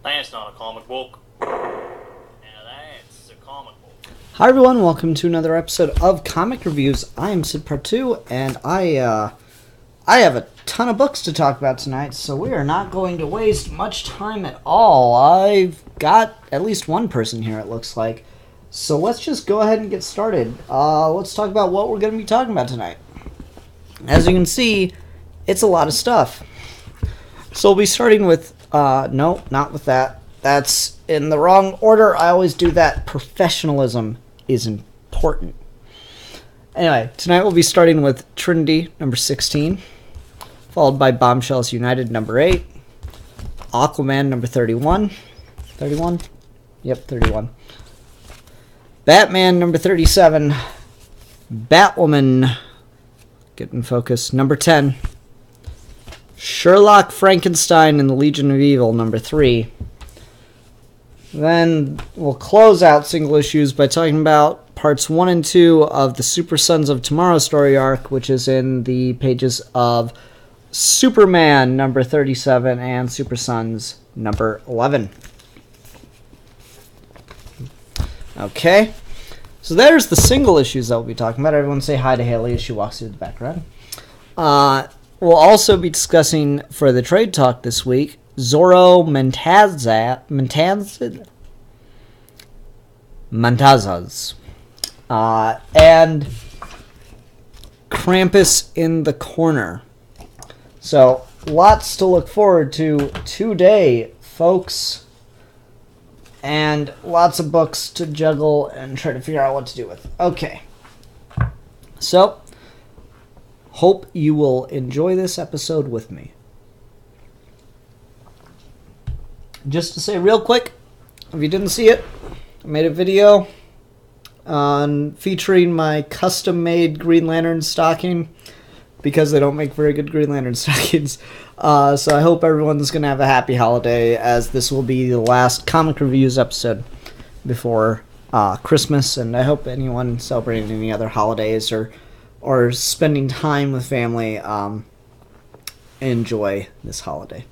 That's not a comic book. Now that's a comic book. Hi everyone, welcome to another episode of Comic Reviews. I am Sid Part 2, and I have a ton of books to talk about tonight, so we are not going to waste much time at all. I've got at least one person here, it looks like. So let's just go ahead and get started. Let's talk about what we're going to be talking about tonight. As you can see, it's a lot of stuff. So we'll be starting with, no, not with that. That's in the wrong order. I always do that. Professionalism is important. Anyway, tonight we'll be starting with Trinity, number 16, followed by Bombshells United, number 8, Aquaman, number 31. 31? Yep, 31. Batman, number 37. Batwoman, get in focus, number 10. Sherlock, Frankenstein, and the Legion of Evil, number 3. Then we'll close out single issues by talking about parts 1 and 2 of the Super Sons of Tomorrow story arc, which is in the pages of Superman, number 37, and Super Sons, number 11. Okay, so there's the single issues that we'll be talking about. Everyone say hi to Haley as she walks through the background. We'll also be discussing for the trade talk this week Zorro, Mantanzas, and Krampus in the corner. So lots to look forward to today, folks, and lots of books to juggle and try to figure out what to do with. Okay, so hope you will enjoy this episode with me. Just to say real quick, if you didn't see it, I made a video on featuring my custom-made Green Lantern stocking because they don't make very good Green Lantern stockings. So I hope everyone's going to have a happy holiday, as this will be the last Comic Reviews episode before Christmas, and I hope anyone celebrating any other holidays or spending time with family enjoy this holiday.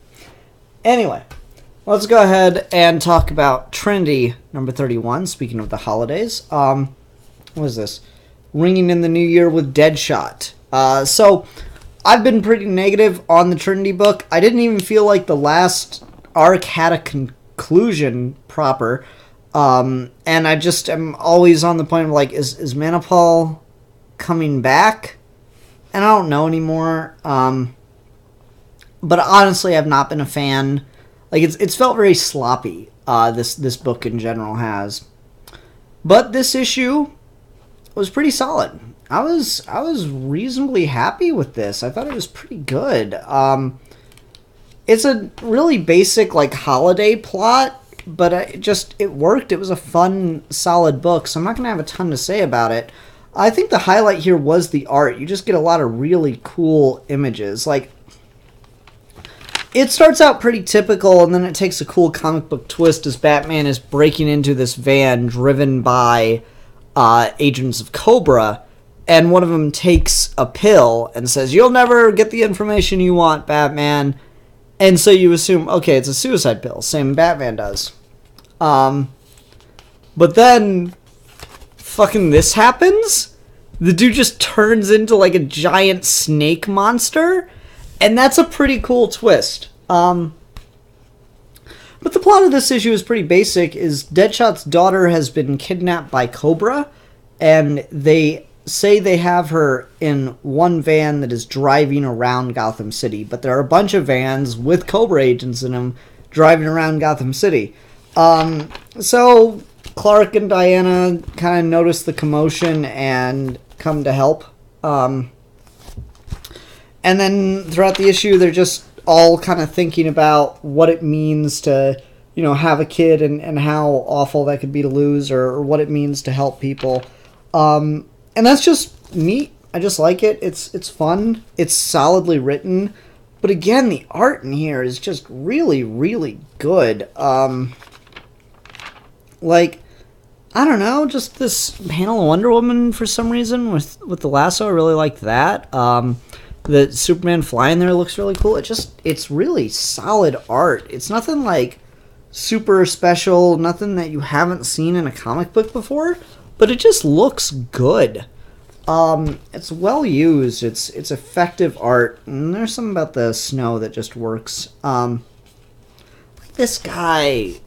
Anyway, let's go ahead and talk about Trinity, number 31, speaking of the holidays. What is this? Ringing in the New Year with Deadshot. So, I've been pretty negative on the Trinity book. I didn't even feel like the last arc had a conclusion proper. And I just am always on the point of, like, is Manipal coming back? And I don't know anymore. But honestly, I've not been a fan. Like, it's felt very sloppy, this book in general has. But this issue was pretty solid. I was reasonably happy with this. I thought it was pretty good. It's a really basic, like, holiday plot, but it worked. It was a fun, solid book, so I'm not going to have a ton to say about it. I think the highlight here was the art. You just get a lot of really cool images. Like, it starts out pretty typical, and then it takes a cool comic book twist as Batman is breaking into this van driven by agents of Cobra, and one of them takes a pill and says, "You'll never get the information you want, Batman." And so you assume, okay, it's a suicide pill, same Batman does. But then fucking this happens? The dude just turns into like a giant snake monster? And that's a pretty cool twist. But the plot of this issue is pretty basic. Is Deadshot's daughter has been kidnapped by Cobra, and they say they have her in one van that is driving around Gotham City. But there are a bunch of vans with Cobra agents in them driving around Gotham City. So Clark and Diana kind of notice the commotion and come to help. And then throughout the issue, they're just all kind of thinking about what it means to, you know, have a kid and how awful that could be to lose, or what it means to help people. And that's just neat. I just like it. It's fun. It's solidly written. But again, the art in here is just really, really good. Like, I don't know, just this panel of Wonder Woman for some reason with the lasso. I really liked that. The Superman flying there looks really cool. It's really solid art. It's nothing like super special, nothing that you haven't seen in a comic book before, but it just looks good. It's well used, it's effective art, and there's something about the snow that just works. This guy,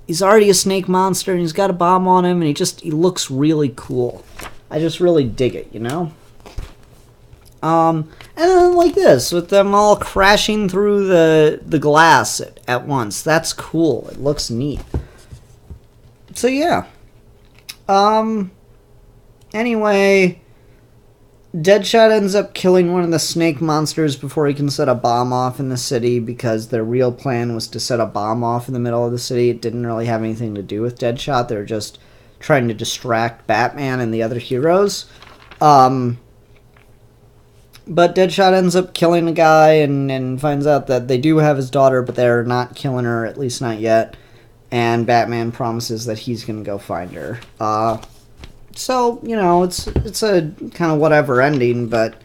he's already a snake monster, and he's got a bomb on him, and he looks really cool. I just really dig it, you know? And then like this, with them all crashing through the glass at once. That's cool. It looks neat. So yeah. Anyway, Deadshot ends up killing one of the snake monsters before he can set a bomb off in the city, because their real plan was to set a bomb off in the middle of the city. It didn't really have anything to do with Deadshot. They were just trying to distract Batman and the other heroes. But Deadshot ends up killing a guy and finds out that they do have his daughter, but they're not killing her, at least not yet. And Batman promises that he's going to go find her. So, you know, it's a kind of whatever ending, but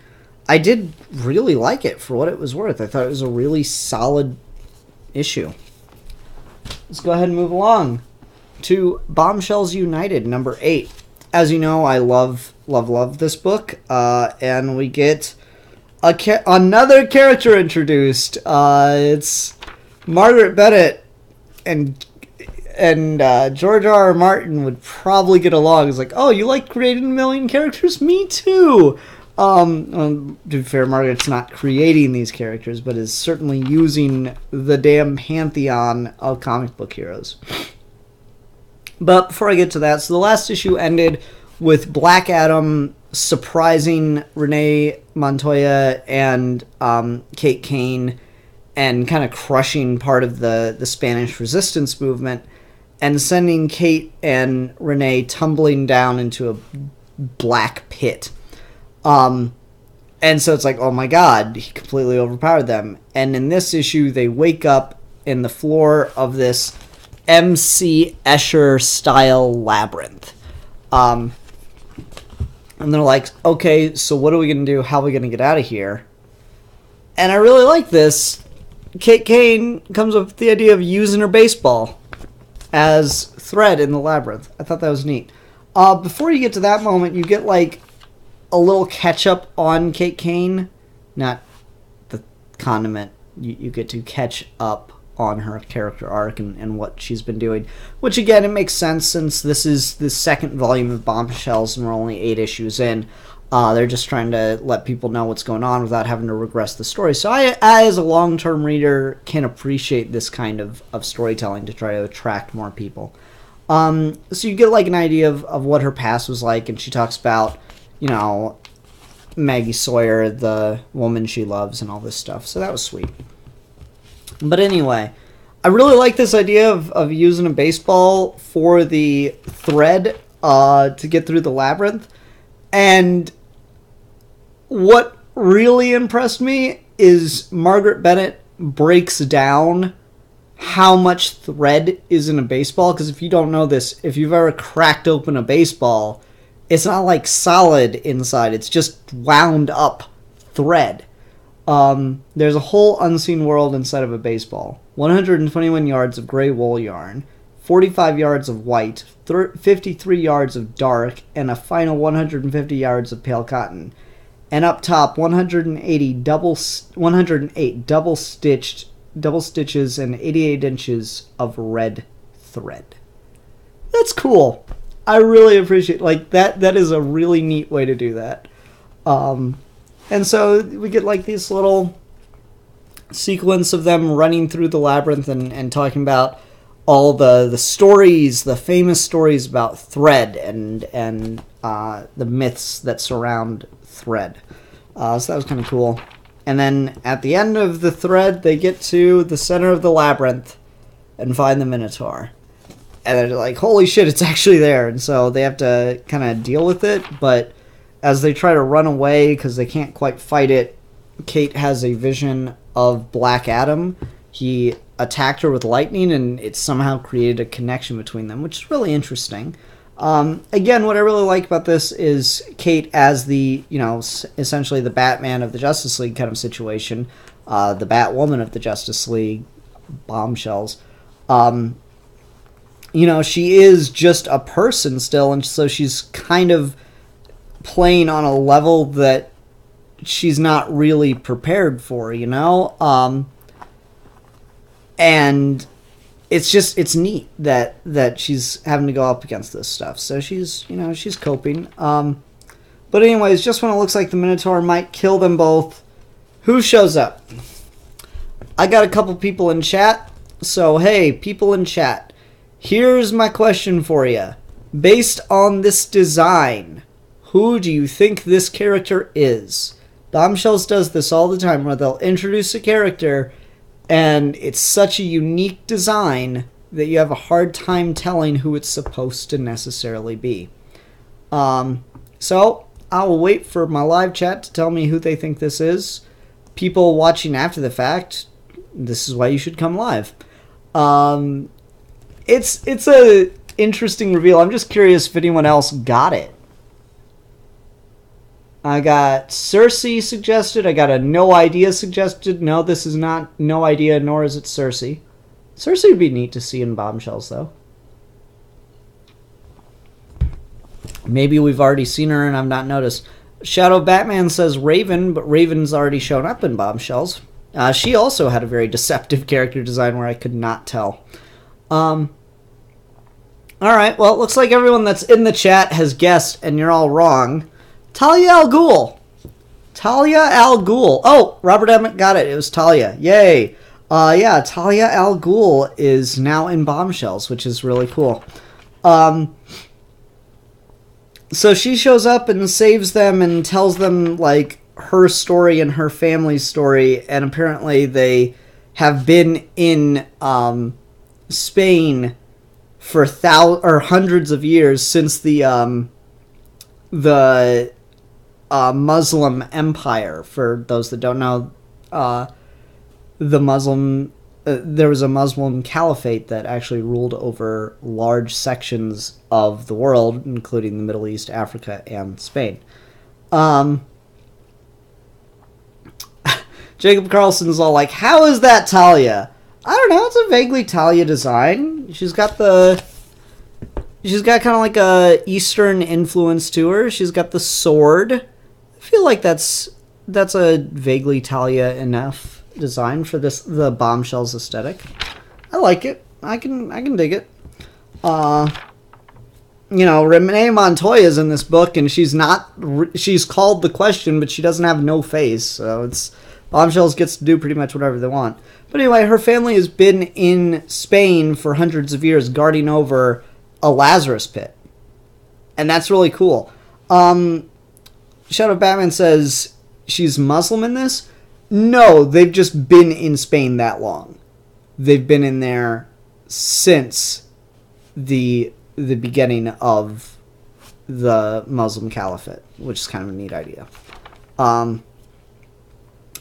I did really like it for what it was worth. I thought it was a really solid issue. Let's go ahead and move along to Bombshells United, number 8. As you know, I love this book, and we get another character introduced. It's Margaret Bennett, and George R. R. Martin would probably get along. It's like, oh, you like creating a million characters? Me too. To be fair, Margaret's not creating these characters, but is certainly using the damn pantheon of comic book heroes. But before I get to that, so the last issue ended with Black Adam surprising Renee Montoya and Kate Kane, and kind of crushing part of the Spanish resistance movement, and sending Kate and Renee tumbling down into a black pit. And so it's like, oh my god, he completely overpowered them. And in this issue, they wake up in the floor of this M.C. Escher-style labyrinth. And they're like, okay, so what are we going to do? How are we going to get out of here? And I really like this. Kate Kane comes up with the idea of using her baseball as thread in the labyrinth. I thought that was neat. Before you get to that moment, you get like a little catch-up on Kate Kane. Not the condiment. You get to catch up on her character arc and what she's been doing. Which, again, it makes sense since this is the second volume of Bombshells and we're only 8 issues in. They're just trying to let people know what's going on without having to regress the story. So I as a long-term reader, can appreciate this kind of storytelling to try to attract more people. So you get like an idea of what her past was like, and she talks about, you know, Maggie Sawyer, the woman she loves, and all this stuff. So that was sweet. But anyway, I really like this idea of using a baseball for the thread to get through the labyrinth. And what really impressed me is Margaret Bennett breaks down how much thread is in a baseball. Because if you don't know this, if you've ever cracked open a baseball, it's not like solid inside. It's just wound up thread. There's a whole unseen world inside of a baseball. 121 yards of gray wool yarn, 45 yards of white, 53 yards of dark, and a final 150 yards of pale cotton. And up top, 108 double stitches and 88 inches of red thread. That's cool. I really appreciate that. That is a really neat way to do that. And so we get like this little sequence of them running through the labyrinth and talking about all the stories, the famous stories about thread and the myths that surround thread. So that was kind of cool. And then at the end of the thread, they get to the center of the labyrinth and find the Minotaur. And they're like, holy shit, it's actually there. And so they have to kind of deal with it. But as they try to run away because they can't quite fight it, Kate has a vision of Black Adam. He attacked her with lightning, and it somehow created a connection between them, which is really interesting. Again, what I really like about this is Kate as the, you know, essentially the Batman of the Justice League kind of situation, the Batwoman of the Justice League, Bombshells. You know, she is just a person still, and so she's kind of playing on a level that she's not really prepared for, you know? And it's neat that she's having to go up against this stuff. So she's, you know, she's coping. But anyways, just when it looks like the Minotaur might kill them both, who shows up? I got a couple people in chat. So, hey, people in chat, here's my question for you. Based on this design, who do you think this character is? Bombshells does this all the time, where they'll introduce a character, and it's such a unique design that you have a hard time telling who it's supposed to necessarily be. So, I'll wait for my live chat to tell me who they think this is. People watching after the fact, this is why you should come live. It's a interesting reveal. I'm just curious if anyone else got it. I got Cersei suggested. I got a no idea suggested. No, this is not no idea, nor is it Cersei. Cersei would be neat to see in Bombshells, though. Maybe we've already seen her and I've not noticed. Shadow Batman says Raven, but Raven's already shown up in Bombshells. She also had a very deceptive character design where I could not tell. Alright, well, it looks like everyone that's in the chat has guessed, and you're all wrong. Talia al Ghul. Talia al Ghul. Oh, Robert Emmett got it. It was Talia. Yay. Yeah, Talia al Ghul is now in Bombshells, which is really cool. So she shows up and saves them and tells them, like, her story and her family's story, and apparently they have been in Spain for hundreds of years since the Muslim Empire. For those that don't know, the Muslim there was a Muslim caliphate that actually ruled over large sections of the world, including the Middle East, Africa, and Spain. Jacob Carlson's all like, how is that Talia? I don't know, it's a vaguely Talia design. She's got kind of like a Eastern influence to her. She's got the sword. I feel like that's a vaguely Talia enough design for the Bombshells aesthetic. I like it. I can dig it. You know, Renee Montoya's in this book, and she's called the Question, but she doesn't have no face, so Bombshells gets to do pretty much whatever they want. But anyway, her family has been in Spain for hundreds of years, guarding over a Lazarus pit, and that's really cool. Shadow Batman says she's Muslim in this. No, they've just been in Spain that long. They've been in there since the beginning of the Muslim Caliphate, which is kind of a neat idea.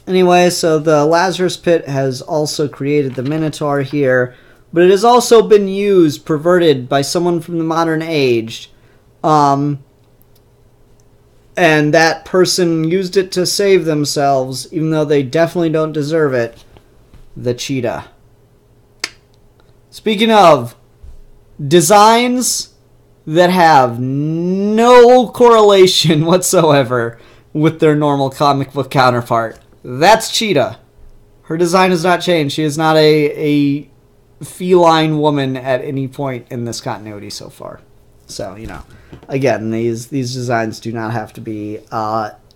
Anyway, so the Lazarus Pit has also created the Minotaur here, but it has also been used, perverted by someone from the modern age. And that person used it to save themselves, even though they definitely don't deserve it. The cheetah. Speaking of designs that have no correlation whatsoever with their normal comic book counterpart, that's Cheetah. Her design has not changed. She is not a feline woman at any point in this continuity so far. So, you know, again, these designs do not have to be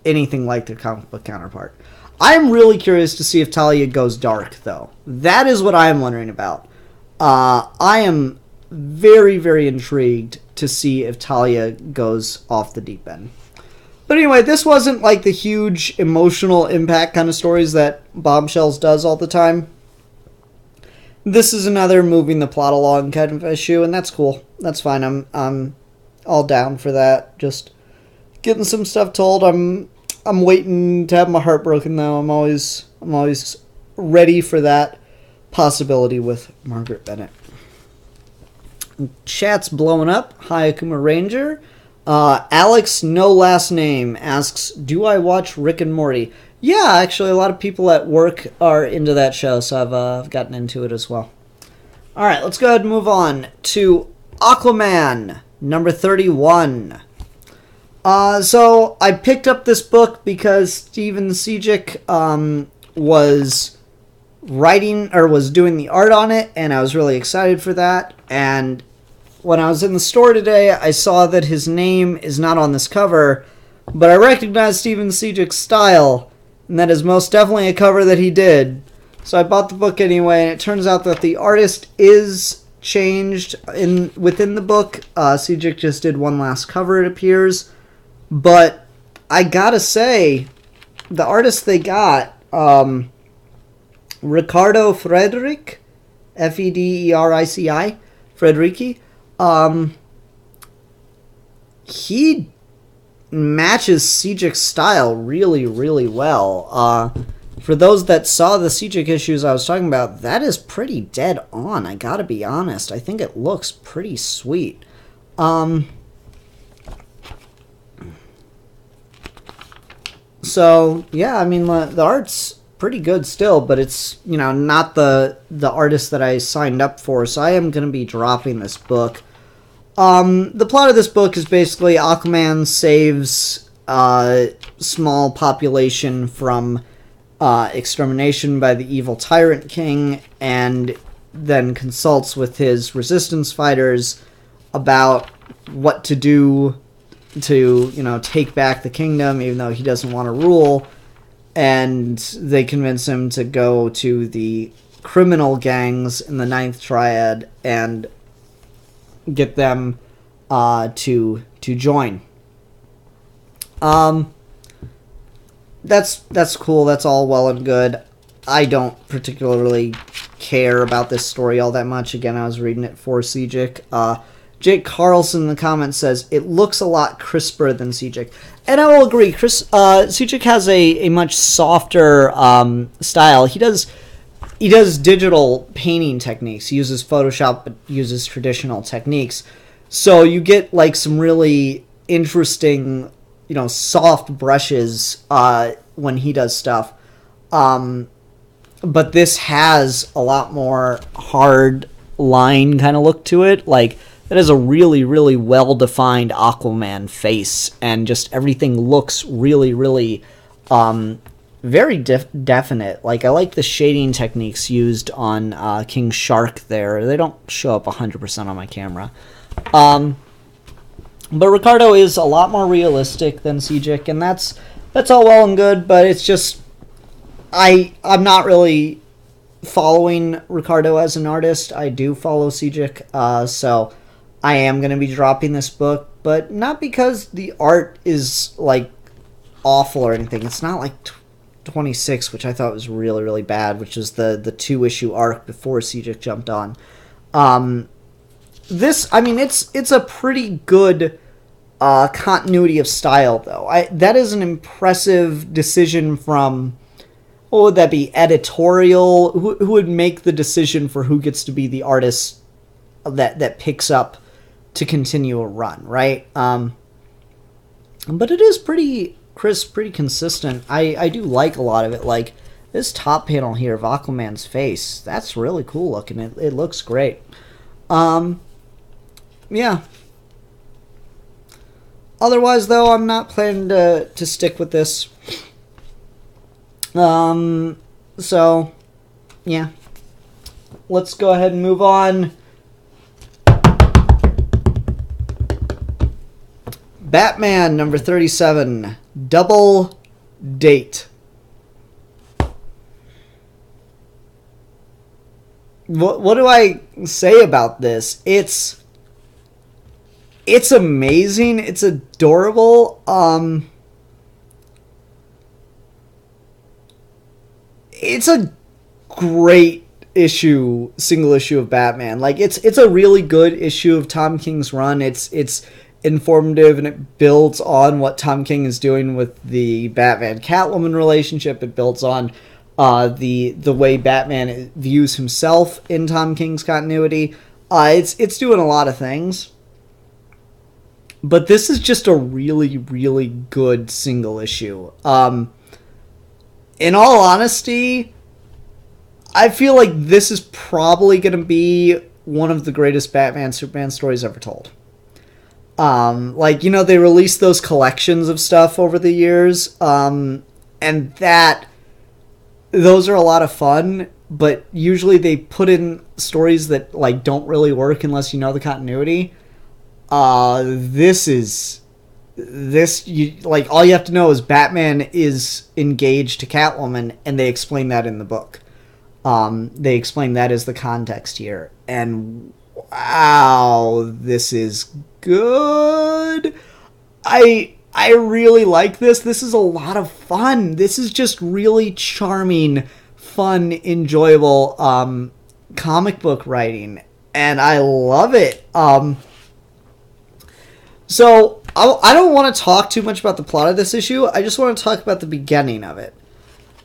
anything like their comic book counterpart. I'm really curious to see if Talia goes dark, though. That is what I am wondering about. I am very, very intrigued to see if Talia goes off the deep end. But anyway, this wasn't like the huge emotional impact kind of stories that Bombshells does all the time. This is another moving the plot along kind of issue, and that's cool. That's fine. I'm all down for that. Just getting some stuff told. I'm waiting to have my heart broken, though. I'm always ready for that possibility with Margaret Bennett. Chat's blowing up. Hi, Akuma Ranger. Alex, no last name, asks, do I watch Rick and Morty? Yeah, actually, a lot of people at work are into that show, so I've gotten into it as well. All right, let's go ahead and move on to Aquaman, number 31. So I picked up this book because Steven Sejic was writing or was doing the art on it, and I was really excited for that. And when I was in the store today, I saw that his name is not on this cover, but I recognized Steven Sejic's style, and that is most definitely a cover that he did. So I bought the book anyway, and it turns out that the artist is changed within the book. Sejic just did one last cover, it appears. But I gotta say, the artist they got, Riccardo Federici, Federici, Federici, he matches Sejic's style really, really well. For those that saw the Sejic issues I was talking about, that is pretty dead on, I gotta be honest. I think it looks pretty sweet. So, yeah, I mean, the art's pretty good still, but it's, you know, not the artist that I signed up for, so I am going to be dropping this book. The plot of this book is basically Aquaman saves a small population from extermination by the evil Tyrant King, and then consults with his resistance fighters about what to do to, you know, take back the kingdom, even though he doesn't want to rule. And they convince him to go to the criminal gangs in the Ninth Triad and get them to join. That's cool. That's all well and good. I don't particularly care about this story all that much. Again, I was reading it for Sejic. Jake Carlson in the comments says, it looks a lot crisper than Sejic. And I will agree. Sejic has a much softer style. He does digital painting techniques. He uses Photoshop, but uses traditional techniques. So you get like some really interesting, you know, soft brushes when he does stuff. But this has a lot more hard line kind of look to it. Like, it has a really, really well-defined Aquaman face, and just everything looks really, really very definite. Like, I like the shading techniques used on King Shark there. They don't show up 100% on my camera. But Riccardo is a lot more realistic than Sejic, and that's all well and good, but it's just, I'm not really following Riccardo as an artist. I do follow Sejic, so I am going to be dropping this book, but not because the art is, like, awful or anything. It's not like 26, which I thought was really, really bad, which was the 2-issue arc before Sejic jumped on. This, I mean, it's a pretty good continuity of style, though. That is an impressive decision from, what would that be, editorial? Who would make the decision for who gets to be the artist that picks up to continue a run, right? But it is pretty crisp, pretty consistent. I do like a lot of it. Like, this top panel here of Aquaman's face, that's really cool looking. It looks great. Yeah. Otherwise, though, I'm not planning to stick with this. So, yeah. Let's go ahead and move on. Batman, number 37. Double Date. What do I say about this? It's amazing. It's adorable. It's a great single issue of Batman. Like, it's a really good issue of Tom King's run. It's informative, and it builds on what Tom King is doing with the Batman-Catwoman relationship. It builds on the way Batman views himself in Tom King's continuity. It's doing a lot of things. But this is just a really, really good single issue. In all honesty, I feel like this is probably going to be one of the greatest Batman Superman stories ever told. Like, you know, they released those collections of stuff over the years, and those are a lot of fun, but usually they put in stories that, like, don't really work unless you know the continuity. Like, all you have to know is Batman is engaged to Catwoman, and they explain that in the book. They explain that as the context here, and wow, this is good. I really like this. This is a lot of fun. This is just really charming, fun, enjoyable comic book writing, and I love it. So I don't want to talk too much about the plot of this issue. I just want to talk about the beginning of it.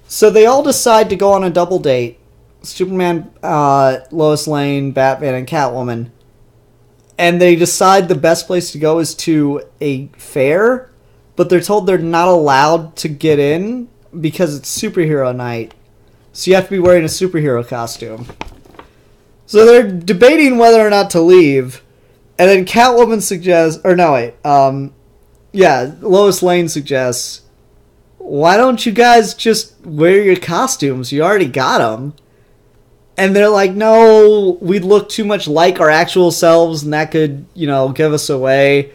So they all decide to go on a double date. Superman, Lois Lane, Batman, and Catwoman. And they decide the best place to go is to a fair, but they're told they're not allowed to get in because it's superhero night. So you have to be wearing a superhero costume. So they're debating whether or not to leave. And then Catwoman suggests... Lois Lane suggests, why don't you guys just wear your costumes? You already got them. And they're like, no, we'd look too much like our actual selves, and that could, you know, give us away.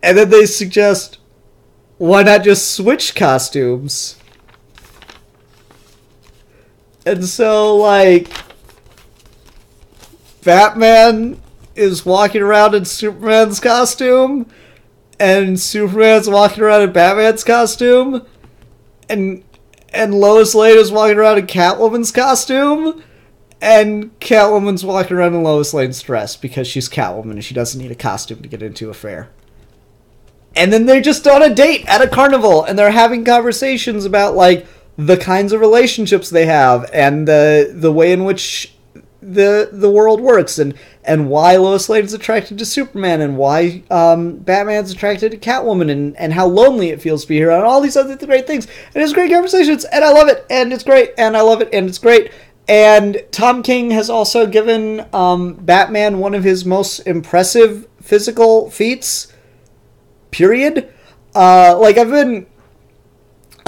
And then they suggest, why not just switch costumes? And so, like, Batman is walking around in Superman's costume, and Superman's walking around in Batman's costume, and Lois Lane is walking around in Catwoman's costume, and Catwoman's walking around in Lois Lane's dress because she's Catwoman and she doesn't need a costume to get into a fair. And then they're just on a date at a carnival, and they're having conversations about, like, the kinds of relationships they have, and the way in which the world works, and why Lois Lane is attracted to Superman, and why Batman's attracted to Catwoman, and how lonely it feels to be here, and all these other great things. And it's great conversations, and I love it, and it's great, and I love it, and it's great. And Tom King has also given Batman one of his most impressive physical feats, period. Like, I've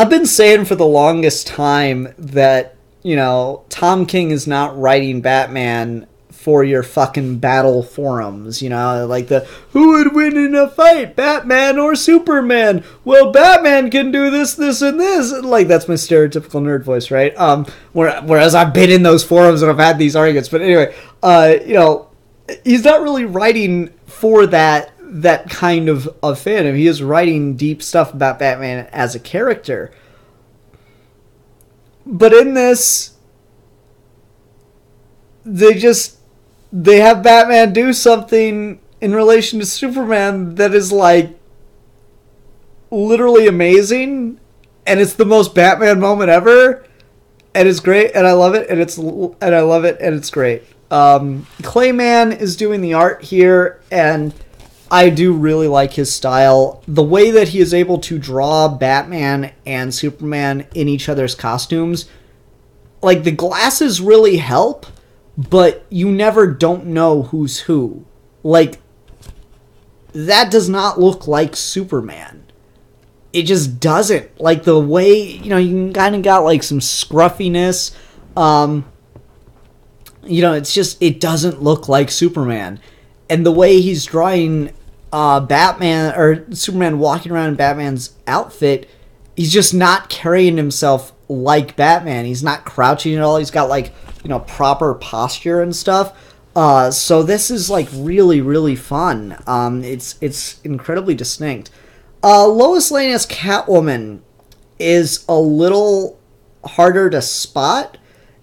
been saying for the longest time that, you know, Tom King is not writing Batman for your fucking battle forums, you know, like who would win in a fight, Batman or Superman? Well, Batman can do this, this, and this. Like, that's my stereotypical nerd voice, right? Whereas I've been in those forums and I've had these arguments, but anyway, you know, he's not really writing for that kind of fandom. He is writing deep stuff about Batman as a character. But in this, they have Batman do something in relation to Superman that is, like, literally amazing, and it's the most Batman moment ever, and it's great, and I love it, and I love it, and it's great. Clayman is doing the art here, and I do really like his style. The way that he is able to draw Batman and Superman in each other's costumes, like, the glasses really help, but you never don't know who's who. Like, that does not look like Superman. It just doesn't. Like, the way, you know, you kind of got, like, some scruffiness. You know, it's just, it doesn't look like Superman. And the way he's drawing Batman, or Superman walking around in Batman's outfit, he's just not carrying himself like Batman. He's not crouching at all. He's got, like, you know, proper posture and stuff. So this is, like, really, really fun. It's incredibly distinct. Lois Lane as Catwoman is a little harder to spot.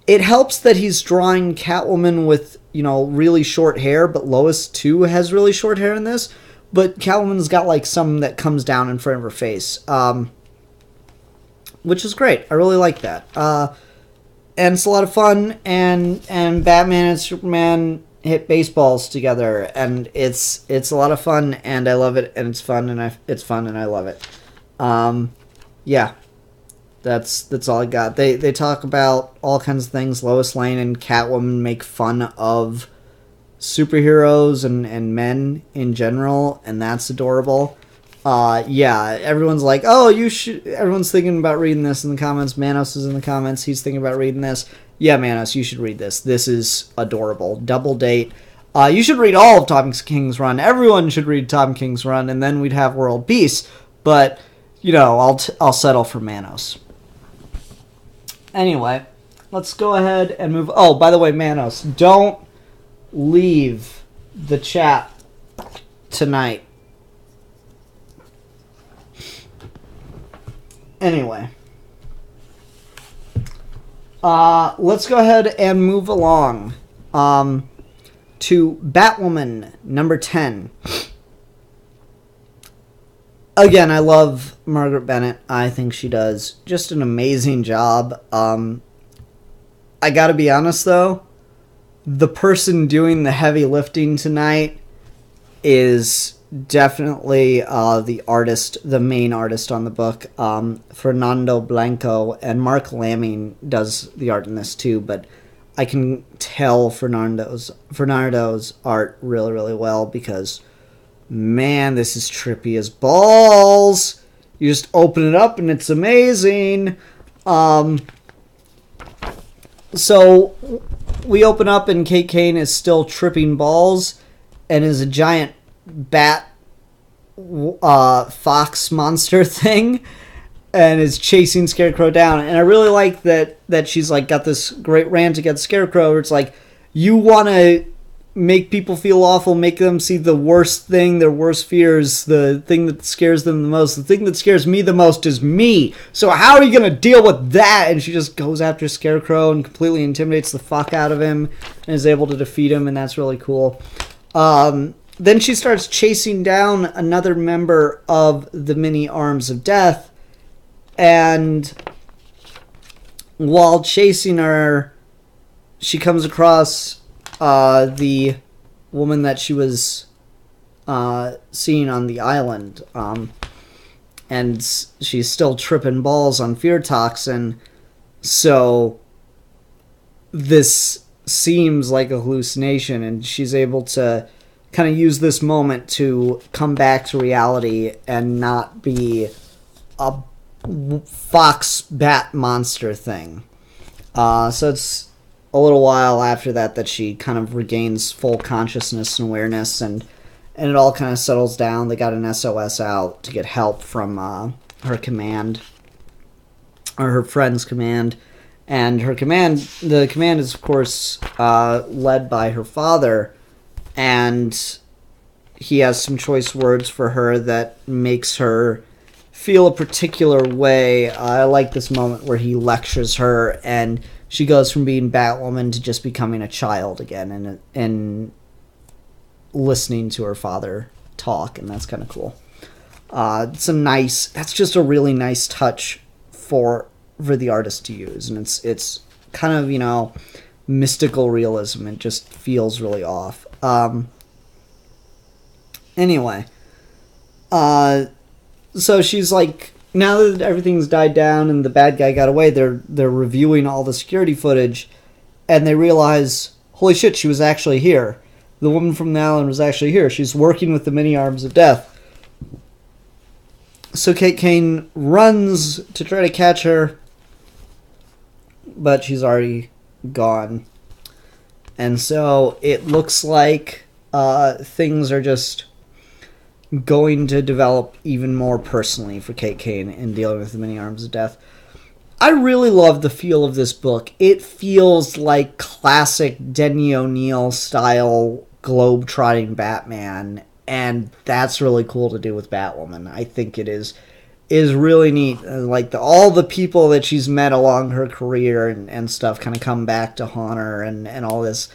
It helps that he's drawing Catwoman with, you know, really short hair, but Lois, too, has really short hair in this. But Catwoman's got, like, some that comes down in front of her face. Which is great. I really like that. And it's a lot of fun, and Batman and Superman hit baseballs together, and it's a lot of fun, and I love it, and it's fun, and I love it. Yeah. That's all I got. They talk about all kinds of things. Lois Lane and Catwoman make fun of superheroes and men in general, and that's adorable. Yeah, everyone's like, oh, you should. Everyone's thinking about reading this in the comments. Manos is in the comments. He's thinking about reading this. Yeah, Manos, you should read this. This is adorable. Double date. You should read all of Tom King's run. Everyone should read Tom King's run, and then we'd have World Peace. But you know, I'll settle for Manos. Anyway, let's go ahead and move. Oh, by the way, Manos, don't leave the chat tonight. Anyway, let's go ahead and move along to Batwoman number 10. Again, I love Margaret Bennett. I think she does just an amazing job. I gotta be honest, though. The person doing the heavy lifting tonight is definitely the main artist on the book. Fernando Blanco, and Marc Lamming does the art in this too, but I can tell Fernando's art really, really well because, man, this is trippy as balls. You just open it up and it's amazing. So we open up and Kate Kane is still tripping balls and is a giant bat fox monster thing and is chasing Scarecrow down. And I really like that she's like got this great rant against Scarecrow where it's like, you want to make people feel awful, make them see the worst thing, their worst fears, the thing that scares them the most. The thing that scares me the most is me. So how are you going to deal with that? And she just goes after Scarecrow and completely intimidates the fuck out of him and is able to defeat him, and that's really cool. Then she starts chasing down another member of the Many Arms of Death, and while chasing her, she comes across the woman that she was seeing on the island, and she's still tripping balls on fear toxin, so this seems like a hallucination, and she's able to kind of use this moment to come back to reality and not be a fox bat monster thing. So it's a little while after that she kind of regains full consciousness and awareness, and it all kind of settles down. They got an SOS out to get help from her command, or her friend's command, and the command is of course led by her father, and he has some choice words for her that makes her feel a particular way. I like this moment where he lectures her, and she goes from being Batwoman to just becoming a child again, and listening to her father talk, and that's kind of cool. That's just a really nice touch for the artist to use, and it's kind of, you know, mystical realism. It just feels really off. Anyway, so she's like, now that everything's died down and the bad guy got away, they're reviewing all the security footage, and they realize, holy shit, she was actually here. The woman from the island was actually here. She's working with the Many Arms of Death. So Kate Kane runs to try to catch her, but she's already gone. And so it looks like things are just going to develop even more personally for Kate Kane in dealing with the Many Arms of Death. I really love the feel of this book. It feels like classic Denny O'Neil style globe-trotting Batman, and that's really cool to do with Batwoman. I think it is really neat. Like all the people that she's met along her career and stuff kind of come back to haunt her and all this.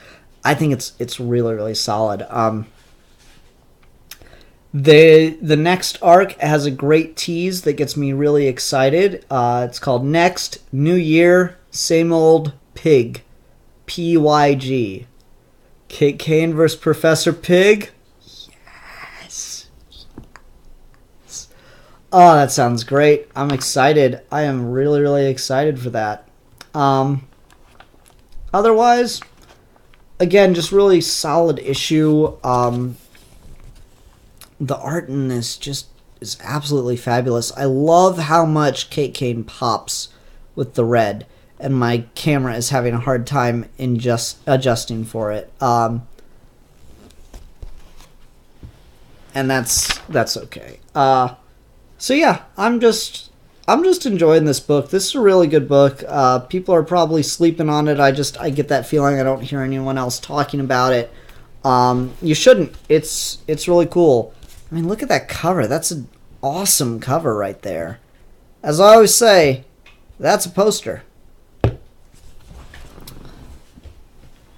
I think it's really, really solid. The next arc has a great tease that gets me really excited. It's called Next New Year, Same Old Pig. PYG. Kate Kane vs. Professor Pig. Yes. Oh, that sounds great. I'm excited. I am really, really excited for that. Otherwise, again, just really solid issue. The art in this just is absolutely fabulous. I love how much Kate Kane pops with the red, and my camera is having a hard time in just adjusting for it. And that's okay. So yeah, I'm just enjoying this book. This is a really good book. People are probably sleeping on it. I get that feeling. I don't hear anyone else talking about it. You shouldn't. It's really cool. I mean, look at that cover. That's an awesome cover right there. As I always say, that's a poster.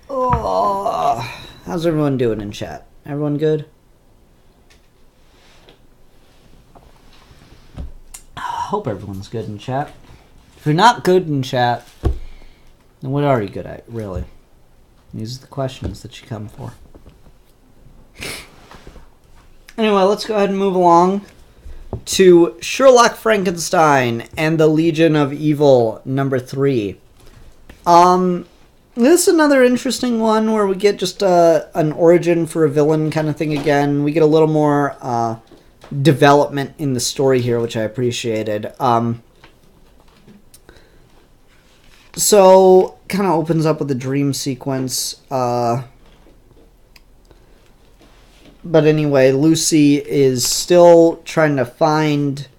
Oh, how's everyone doing in chat? Everyone good? I hope everyone's good in chat. If you're not good in chat, then what are you good at, really? These are the questions that you come for. Anyway, let's go ahead and move along to Sherlock Frankenstein and the Legion of Evil, number 3. This is another interesting one where we get just an origin for a villain kind of thing again. We get a little more development in the story here, which I appreciated. So, kind of opens up with a dream sequence. But anyway, Lucy is still trying to find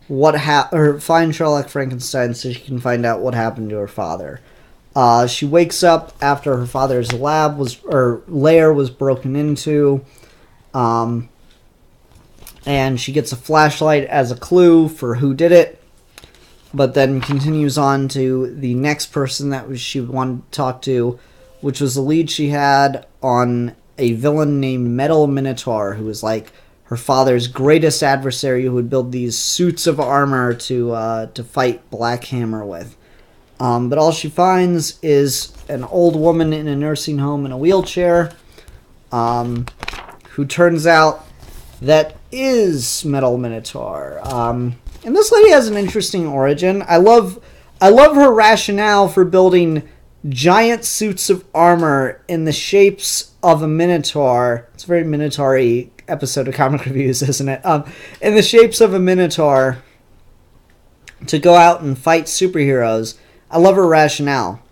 find Sherlock Frankenstein so she can find out what happened to her father. She wakes up after her father's lair was broken into, and she gets a flashlight as a clue for who did it, but then continues on to the next person that she wanted to talk to, which was the lead she had on a villain named Metal Minotaur, who was like her father's greatest adversary, who would build these suits of armor to fight Black Hammer with. But all she finds is an old woman in a nursing home in a wheelchair, who turns out that is Metal Minotaur. And this lady has an interesting origin. I love her rationale for building giant suits of armor in the shapes of a minotaur. It's a very minotaur-y episode of Comic Reviews, isn't it? In the shapes of a minotaur to go out and fight superheroes. I love her rationale.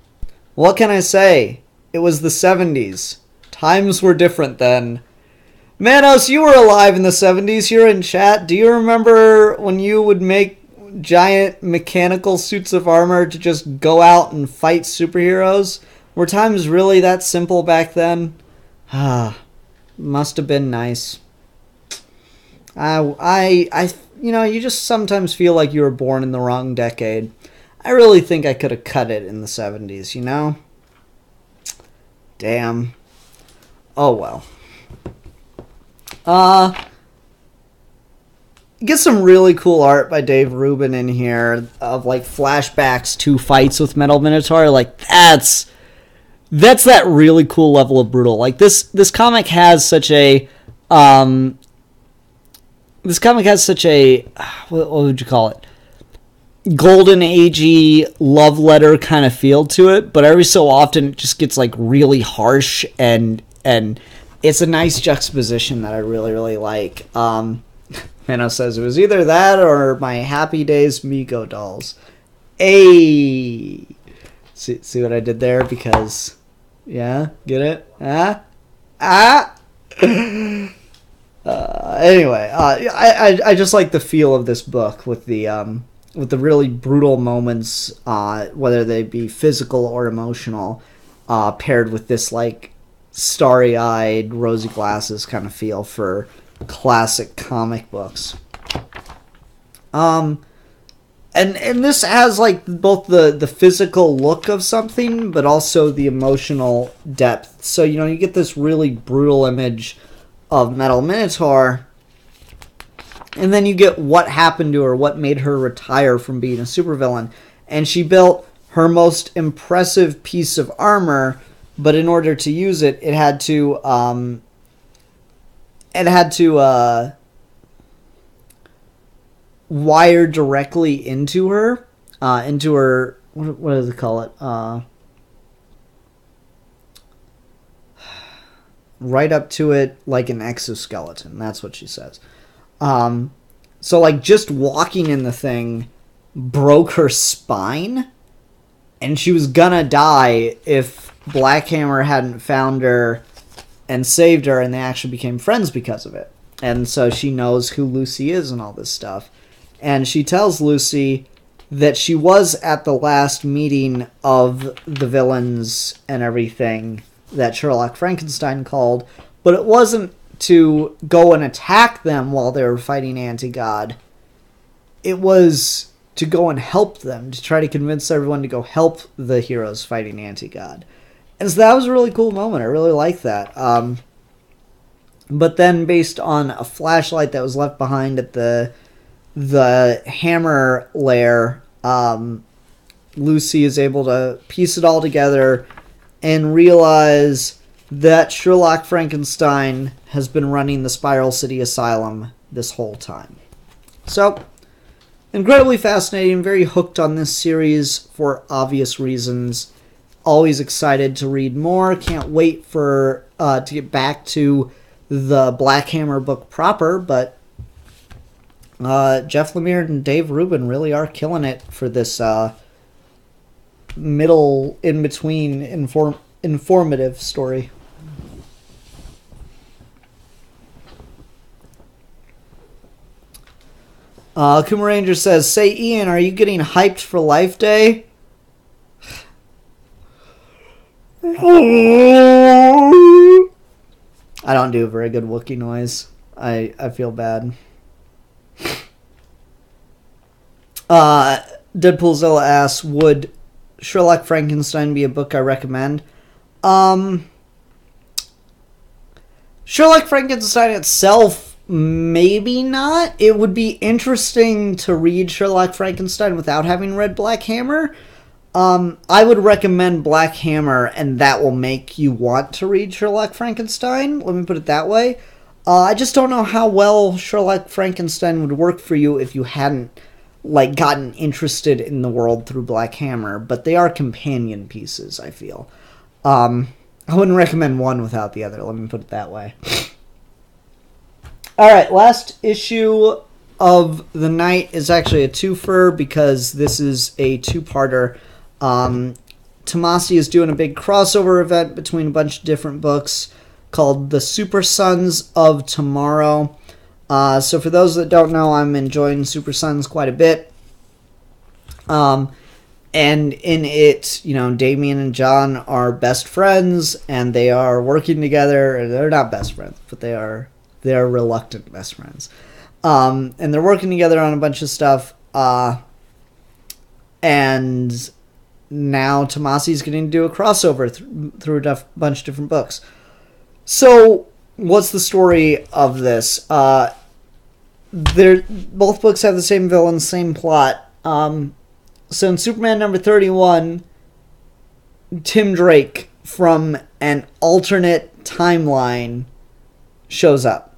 What can I say? It was the 70s. Times were different then. Manos, you were alive in the 70s. You're in chat. Do you remember when you would make giant mechanical suits of armor to just go out and fight superheroes? Were times really that simple back then? Must have been nice. You just sometimes feel like you were born in the wrong decade. I really think I could have cut it in the 70s, you know? Damn. Oh well. Get some really cool art by Dave Rubin in here of like flashbacks to fights with Metal Minotaur. Like that's that really cool level of brutal. Like this comic has such a what would you call it? Golden agey love letter kind of feel to it, but every so often it just gets like really harsh and it's a nice juxtaposition that I really, really like. Mano says it was either that or my Happy Days Mego dolls. Hey, see what I did there? Because, yeah, get it? Anyway, I just like the feel of this book with the really brutal moments, whether they be physical or emotional, paired with this like starry-eyed, rosy glasses kind of feel for classic comic books. And this has like both the physical look of something, but also the emotional depth. So, you get this really brutal image of Metal Minotaur, and then you get what happened to her, what made her retire from being a supervillain. And she built her most impressive piece of armor, but in order to use it, it had to wired directly into her, what do they call it? Right up to it like an exoskeleton. That's what she says. So, like, just walking in the thing broke her spine, and she was gonna die if Black Hammer hadn't found her and saved her, and they actually became friends because of it. And so she knows who Lucy is and all this stuff. And she tells Lucy that she was at the last meeting of the villains and everything that Sherlock Frankenstein called, but it wasn't to go and attack them while they were fighting Anti-God. It was to go and help them, to try to convince everyone to go help the heroes fighting Anti-God. And so that was a really cool moment. I really liked that. But then, based on a flashlight that was left behind at the hammer lair, Lucy is able to piece it all together and realize that Sherlock Frankenstein has been running the Spiral City Asylum this whole time. So, incredibly fascinating, very hooked on this series for obvious reasons. Always excited to read more. Can't wait for to get back to the Black Hammer book proper, but Jeff Lemire and Dave Rubin really are killing it for this middle, in-between, informative story. Kuma Ranger says, "Say, Ian, are you getting hyped for Life Day?" I don't do a very good Wookiee noise. I feel bad. Deadpoolzilla asks, would Sherlock Frankenstein be a book I recommend? Sherlock Frankenstein itself, maybe not. It would be interesting to read Sherlock Frankenstein without having read Black Hammer. I would recommend Black Hammer, and that will make you want to read Sherlock Frankenstein. Let me put it that way. I just don't know how well Sherlock Frankenstein would work for you if you hadn't, like, gotten interested in the world through Black Hammer. But they are companion pieces, I feel. I wouldn't recommend one without the other. Let me put it that way. Alright, last issue of the night is actually a twofer because this is a two-parter. Tomasi is doing a big crossover event between a bunch of different books called The Super Sons of Tomorrow. So for those that don't know, I'm enjoying Super Sons quite a bit. And in it, you know, Damien and John are best friends, and they are working together. They're not best friends, but they're reluctant best friends. And they're working together on a bunch of stuff. And now Tomasi's getting to do a crossover through a bunch of different books. So, what's the story of this? Both books have the same villain, same plot. So in Superman number 31, Tim Drake from an alternate timeline shows up.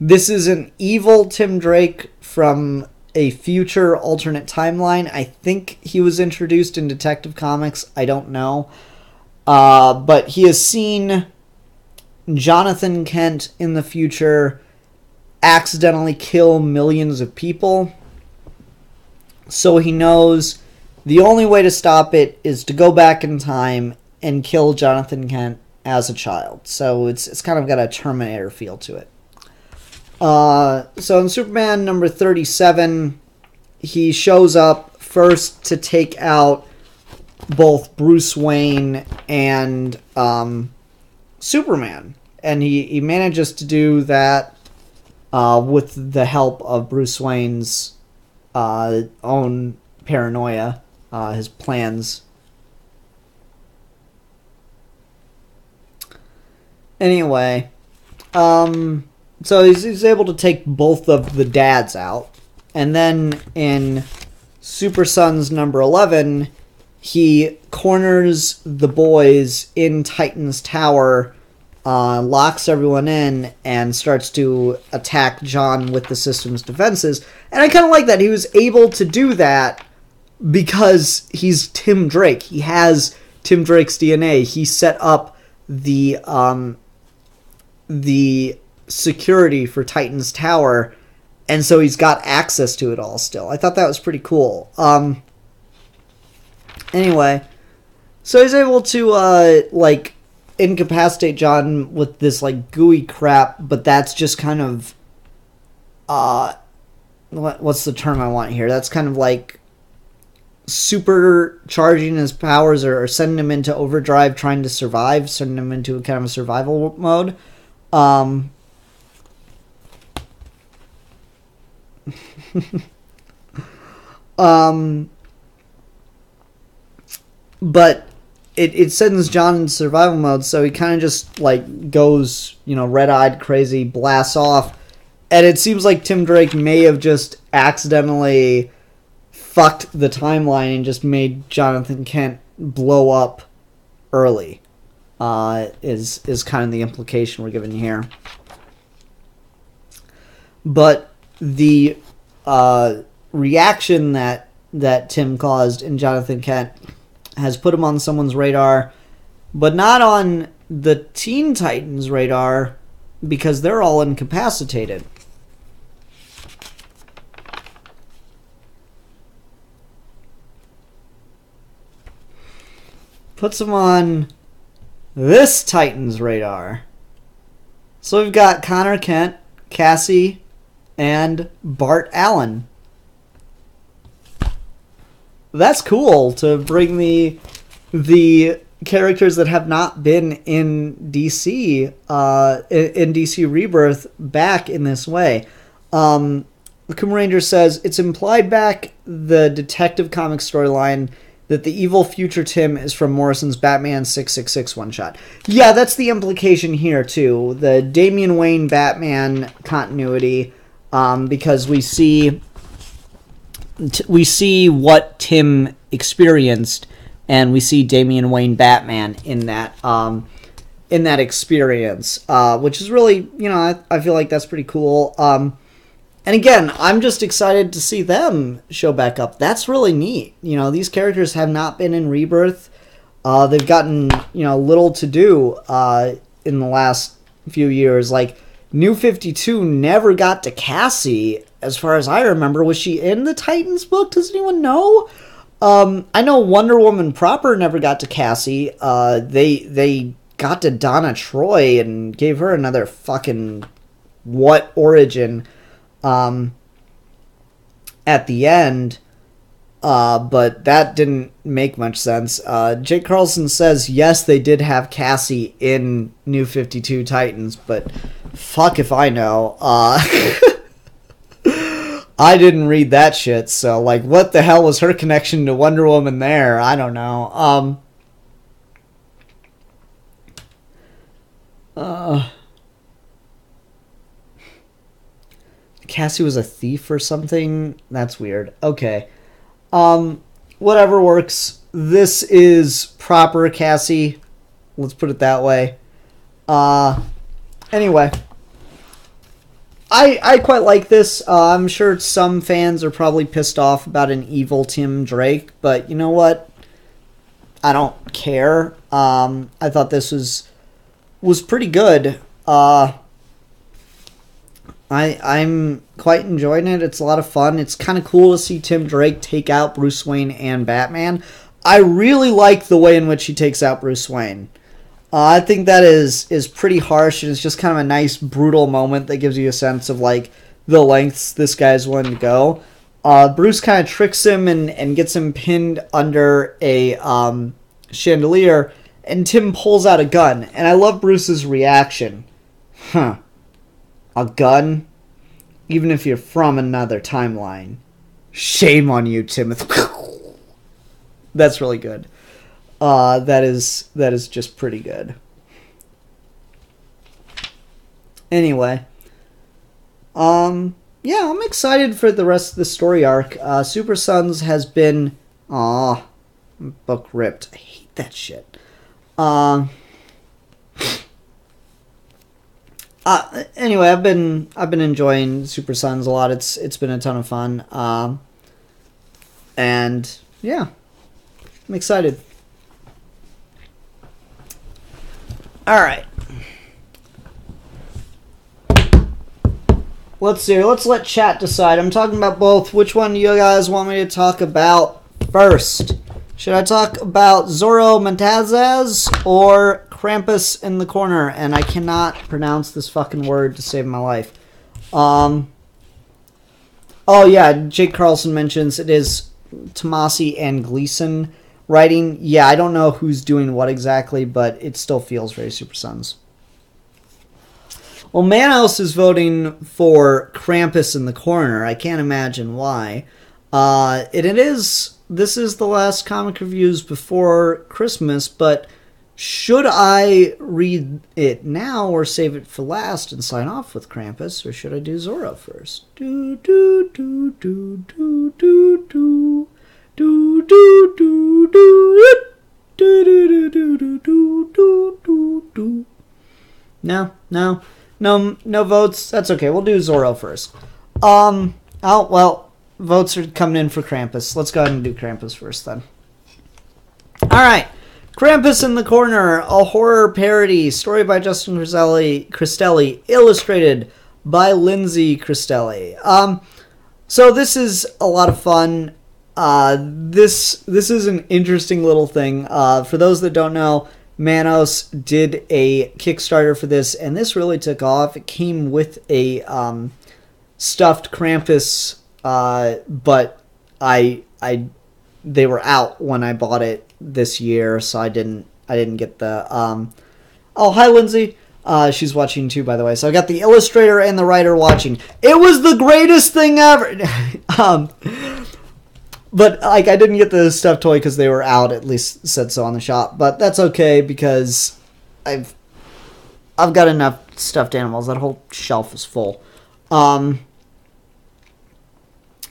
This is an evil Tim Drake from a future alternate timeline. I think he was introduced in Detective Comics. I don't know. But he has seen Jonathan Kent in the future accidentally kill millions of people. So he knows the only way to stop it is to go back in time and kill Jonathan Kent as a child. So it's kind of got a Terminator feel to it. So in Superman number 37, he shows up first to take out both Bruce Wayne and Superman. And he manages to do that with the help of Bruce Wayne's own paranoia, his plans. Anyway, so he's able to take both of the dads out. And then in Super Sons number 11, he corners the boys in Titan's Tower locks everyone in, and starts to attack John with the system's defenses. And I kind of like that. He was able to do that because he's Tim Drake. He has Tim Drake's DNA. He set up the security for Titan's Tower, and so he's got access to it all still. I thought that was pretty cool. Anyway, so he's able to, like, incapacitate John with this, like, gooey crap, but that's just kind of, what's the term I want here? That's kind of like supercharging his powers, or sending him into overdrive, trying to survive, sending him into kind of a survival mode. But it sends John into survival mode, so he kind of just, like, goes, you know, red-eyed, crazy, blasts off, and it seems like Tim Drake may have just accidentally fucked the timeline and just made Jonathan Kent blow up early, is kind of the implication we're given here. But the reaction that Tim caused in Jonathan Kent has put him on someone's radar, but not on the Teen Titans' radar, because they're all incapacitated. Puts him on this Titan's radar. So we've got Connor Kent, Cassie, and Bart Allen. That's cool to bring the characters that have not been in DC in DC Rebirth back in this way. The Kuma Ranger says it's implied back the Detective Comics storyline that the evil future Tim is from Morrison's Batman 666 one-shot. Yeah, that's the implication here too. The Damian Wayne Batman continuity, because we see what Tim experienced, and we see Damian Wayne Batman in that experience, which is really, you know, I feel like that's pretty cool. And again, I'm just excited to see them show back up. That's really neat. You know, these characters have not been in Rebirth. They've gotten, you know, little to do in the last few years. Like, New 52 never got to Cassie, as far as I remember. Was she in the Titans book? Does anyone know? I know Wonder Woman proper never got to Cassie. They got to Donna Troy and gave her another fucking what origin at the end, but that didn't make much sense. Jake Carlson says, yes, they did have Cassie in New 52 Titans, but fuck if I know. I didn't read that shit, so, like, what the hell was her connection to Wonder Woman there? I don't know. Cassie was a thief or something? That's weird. Okay. Whatever works. This is proper Cassie. Let's put it that way. Anyway. I quite like this. I'm sure some fans are probably pissed off about an evil Tim Drake, but you know what? I don't care. I thought this was pretty good. I'm quite enjoying it. It's a lot of fun. It's kind of cool to see Tim Drake take out Bruce Wayne and Batman. I really like the way in which he takes out Bruce Wayne. I think that is pretty harsh, and it's just kind of a nice, brutal moment that gives you a sense of, like, the lengths this guy's willing to go. Bruce kind of tricks him and gets him pinned under a chandelier, and Tim pulls out a gun. And I love Bruce's reaction. Huh. A gun? Even if you're from another timeline. Shame on you, Timothy. That's really good. That is just pretty good. Anyway. Yeah, I'm excited for the rest of the story arc. Super Sons has been... Aw. Book ripped. I hate that shit. Anyway, I've been enjoying Super Sons a lot. It's been a ton of fun. And yeah, I'm excited. All right. Let's see. Let's let chat decide. I'm talking about both. Which one do you guys want me to talk about first? Should I talk about Zorro Mantanzas or Krampus in the corner? And I cannot pronounce this fucking word to save my life. Oh yeah, Jake Carlson mentions it is Tomasi and Gleason writing. Yeah, I don't know who's doing what exactly, but it still feels very Super Sons. Well, Manos is voting for Krampus in the corner. I can't imagine why. This is the last comic reviews before Christmas, but should I read it now or save it for last and sign off with Krampus, or should I do Zorro first? Do do do do do do do do do do do do do do do do do do. No votes. That's okay. We'll do Zorro first. Oh well, votes are coming in for Krampus. Let's go ahead and do Krampus first then. All right, Krampus in the Corner, a horror parody, story by Justin Cristelli, illustrated by Lindsay Cristelli. So this is a lot of fun. This is an interesting little thing. For those that don't know, Manos did a Kickstarter for this, and this really took off. It came with a stuffed Krampus, but they were out when I bought it this year, so I didn't get the Oh, hi Lindsay. She's watching too, by the way. So I got the illustrator and the writer watching. It was the greatest thing ever. But like, I didn't get the stuffed toy because they were out. At least said so on the shop. But that's okay because I've got enough stuffed animals. That whole shelf is full.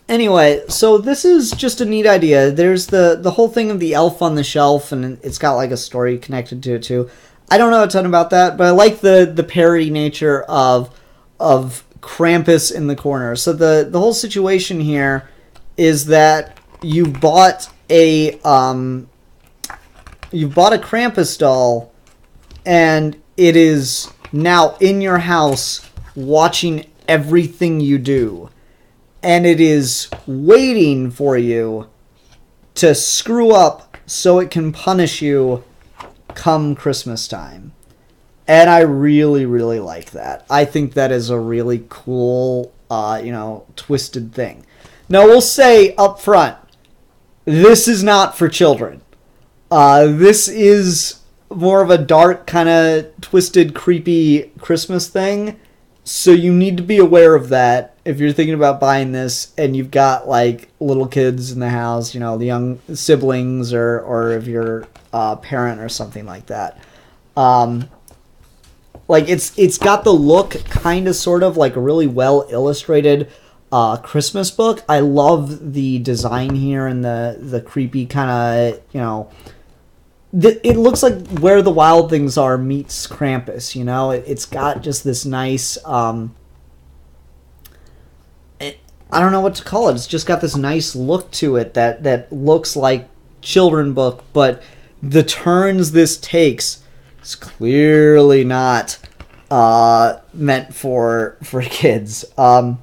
Anyway, so this is just a neat idea. There's the whole thing of the elf on the shelf, and it's got like a story connected to it too. I don't know a ton about that, but I like the parody nature of Krampus in the corner. So the whole situation here is that you bought a Krampus doll, and it is now in your house watching everything you do. And it is waiting for you to screw up so it can punish you come Christmas time. And I really, really like that. I think that is a really cool, twisted thing. Now, we'll say up front, this is not for children. This is more of a dark, kind of twisted, creepy Christmas thing. So you need to be aware of that if you're thinking about buying this and you've got like little kids in the house, the young siblings, or if you're a parent or something like that. Like it's got the look kind of sort of like a really well illustrated Christmas book. I love the design here and the creepy kind of, it looks like Where the Wild Things Are meets Krampus, It's got just this nice, I don't know what to call it. It's just got this nice look to it that looks like children book, but the turns this takes is clearly not meant for kids. So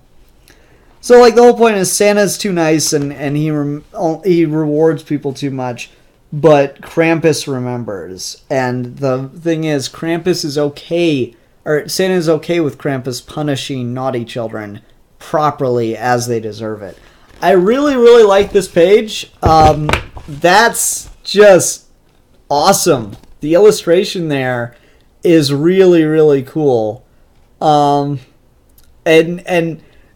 like the whole point is Santa's too nice and he rewards people too much. But Krampus remembers. And the thing is, Krampus is okay, or Santa is okay with Krampus punishing naughty children properly as they deserve it. I really, really like this page. That's just awesome. The illustration there is really, really cool. And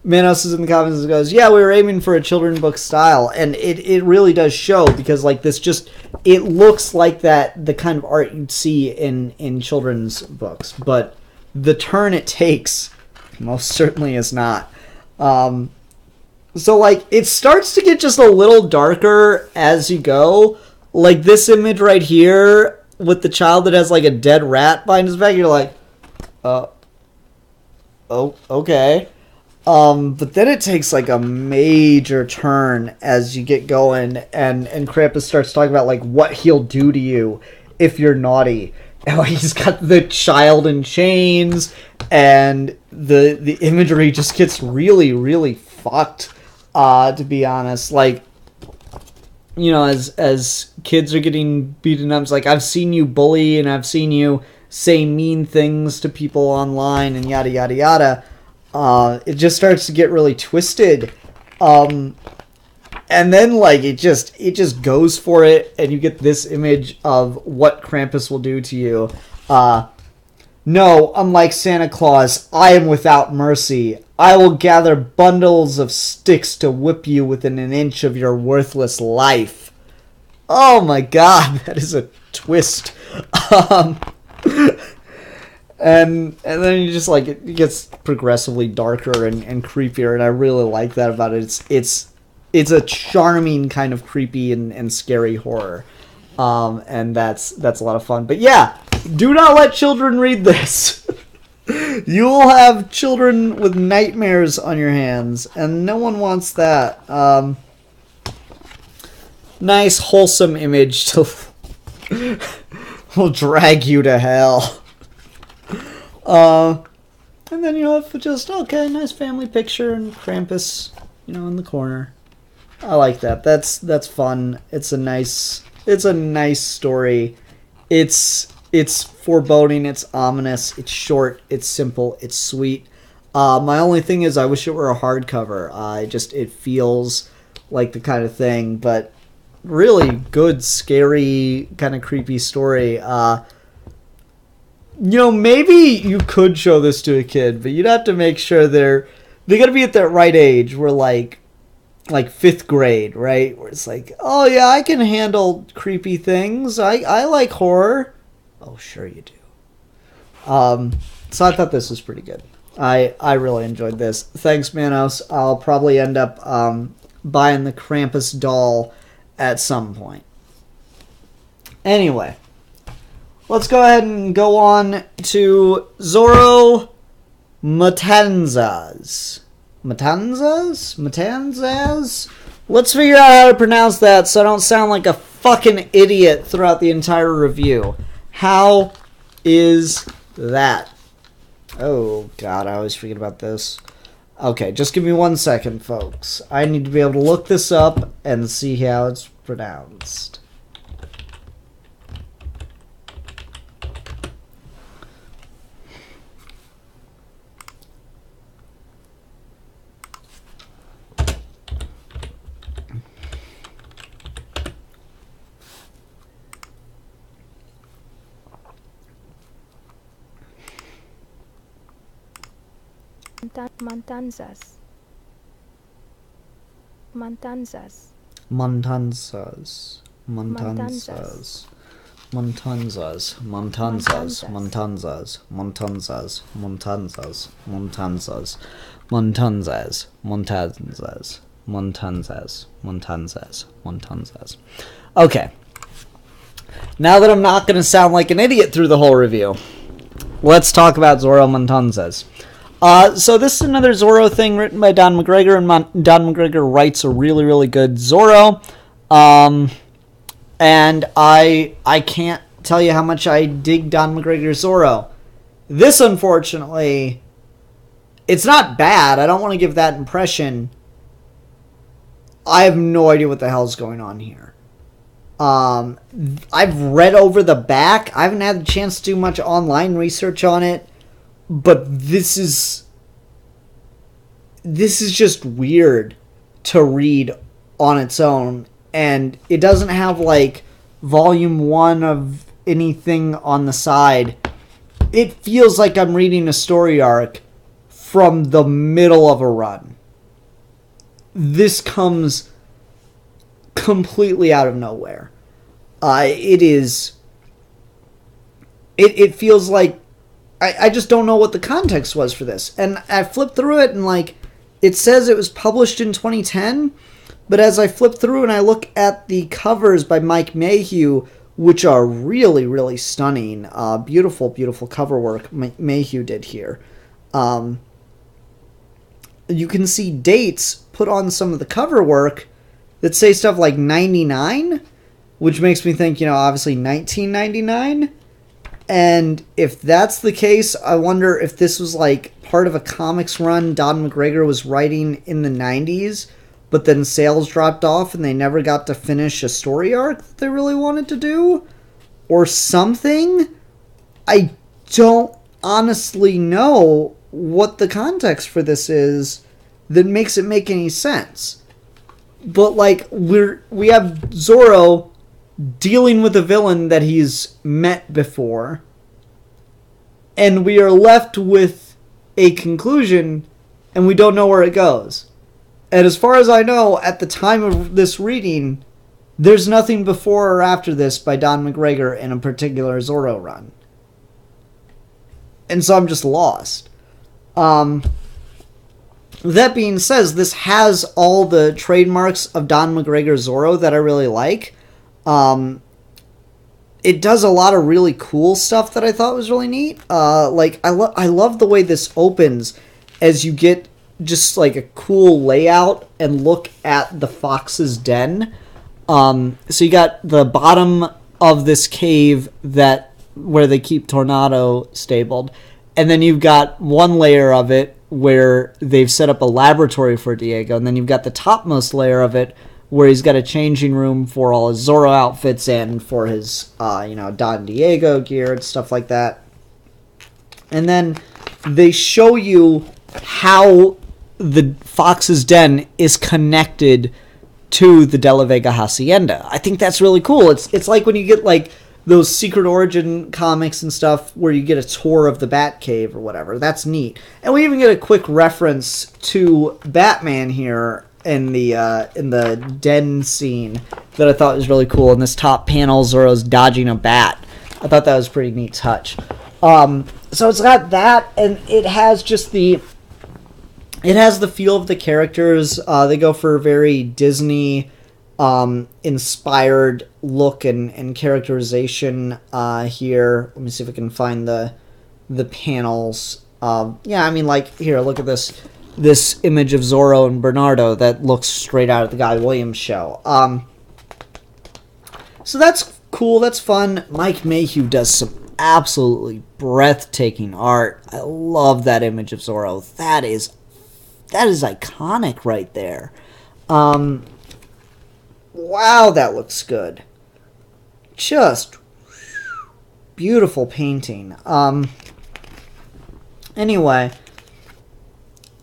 Manos is in the comments and goes, yeah, we were aiming for a children book style. And it really does show, because like this just, it looks like the kind of art you'd see in children's books. But the turn it takes most certainly is not. So like it starts to get just a little darker as you go. Like this image right here with the child that has like a dead rat behind his back, you're like, oh, okay. But then it takes like a major turn as you get going, and Krampus starts talking about like what he'll do to you if you're naughty. And like, he's got the child in chains, and the imagery just gets really, really fucked. To be honest, like, you know, as kids are getting beaten up, it's like, I've seen you bully and I've seen you say mean things to people online and yada yada yada. It just starts to get really twisted. And then like it just goes for it, and you get this image of what Krampus will do to you. No, unlike Santa Claus, I am without mercy. I will gather bundles of sticks to whip you within an inch of your worthless life. Oh my god, that is a twist. And then you just like it gets progressively darker and creepier, and I really like that about it. It's a charming kind of creepy and scary horror, and that's a lot of fun. But yeah, do not let children read this. You will have children with nightmares on your hands, and no one wants that. Nice wholesome image to will drag you to hell. And then you have just, okay, nice family picture and Krampus, you know, in the corner. I like that. That's fun. It's a nice story. It's foreboding, it's ominous, it's short, it's simple, it's sweet. My only thing is I wish it were a hardcover. It feels like the kind of thing, but really good, scary, kind of creepy story. You know, maybe you could show this to a kid, but you'd have to make sure they gotta be at that right age where like 5th grade, right? Where it's like, oh yeah, I can handle creepy things. I like horror. Oh, sure you do. So I thought this was pretty good. I really enjoyed this. Thanks, Manos. I'll probably end up buying the Krampus doll at some point. Anyway, let's go ahead and go on to Zorro Mantanzas. Mantanzas? Let's figure out how to pronounce that so I don't sound like a fucking idiot throughout the entire review. How is that? Oh, God, I always forget about this. Okay, just give me 1 second, folks. I need to be able to look this up and see how it's pronounced. Mantanzas. Mantanzas. Mantanzas. Mantanzas. Mantanzas. Mantanzas. Mantanzas. Mantanzas. Mantanzas. Mantanzas. Mantanzas. Mantanzas. Mantanzas. Mantanzas. Mantanzas. Okay. Now that I'm not going to sound like an idiot through the whole review, let's talk about Zorro Mantanzas. So this is another Zorro thing written by Don McGregor, and Don McGregor writes a really, really good Zorro. And I can't tell you how much I dig Don McGregor's Zorro. This, unfortunately, it's not bad. I don't want to give that impression. I have no idea what the hell's going on here. I've read over the back. I haven't had the chance to do much online research on it. But this is just weird to read on its own. And it doesn't have, like, volume 1 of anything on the side. It feels like I'm reading a story arc from the middle of a run. This comes completely out of nowhere. It feels like I just don't know what the context was for this. And I flipped through it and, like, it says it was published in 2010. But as I flip through and I look at the covers by Mike Mayhew, which are really, really stunning. Beautiful, beautiful cover work Mayhew did here. you can see dates put on some of the cover work that say stuff like 99, which makes me think, obviously 1999. And if that's the case, I wonder if this was like part of a comics run Don McGregor was writing in the 90s, but then sales dropped off and they never got to finish a story arc that they really wanted to do, or something. I don't honestly know what the context for this is that makes it make any sense. But like we have Zorro dealing with a villain that he's met before, and we are left with a conclusion, and we don't know where it goes. And as far as I know, at the time of this reading, there's nothing before or after this by Don McGregor in a particular Zorro run. And so I'm just lost. That being said, this has all the trademarks of Don McGregor Zorro that I really like. It does a lot of really cool stuff that I thought was really neat. I love the way this opens as you get just like a cool layout and look at the fox's den. So you got the bottom of this cave where they keep Tornado stabled, and then you've got one layer of it where they've set up a laboratory for Diego, and then you've got the topmost layer of it where he's got a changing room for all his Zorro outfits and for his, Don Diego gear and stuff like that. And then they show you how the Fox's Den is connected to the De La Vega Hacienda. I think that's really cool. It's like when you get like those Secret Origin comics and stuff where you get a tour of the Batcave or whatever. That's neat. And we even get a quick reference to Batman here in the den scene that I thought was really cool. In this top panel, Zorro's dodging a bat. I thought that was a pretty neat touch. So it's got that, and it has just the feel of the characters. They go for a very Disney inspired look and characterization here. Let me see if I can find the panels. Here, look at this image of Zorro and Bernardo that looks straight out of the Guy Williams show. So that's cool. That's fun. Mike Mayhew does some absolutely breathtaking art. I love that image of Zorro. That is iconic right there. Wow, that looks good. Just beautiful painting. Anyway,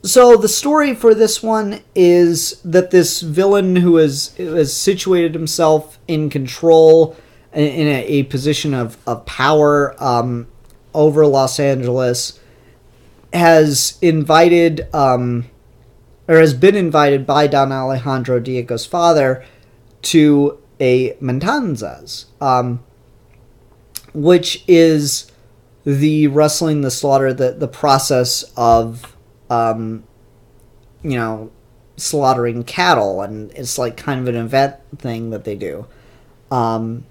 so the story for this one is that this villain who has situated himself in control in a position of power over Los Angeles has invited or has been invited by Don Alejandro Diego's father to a Mantanzas, which is the rustling, the slaughter, the process of slaughtering cattle, and it's like kind of an event thing that they do. And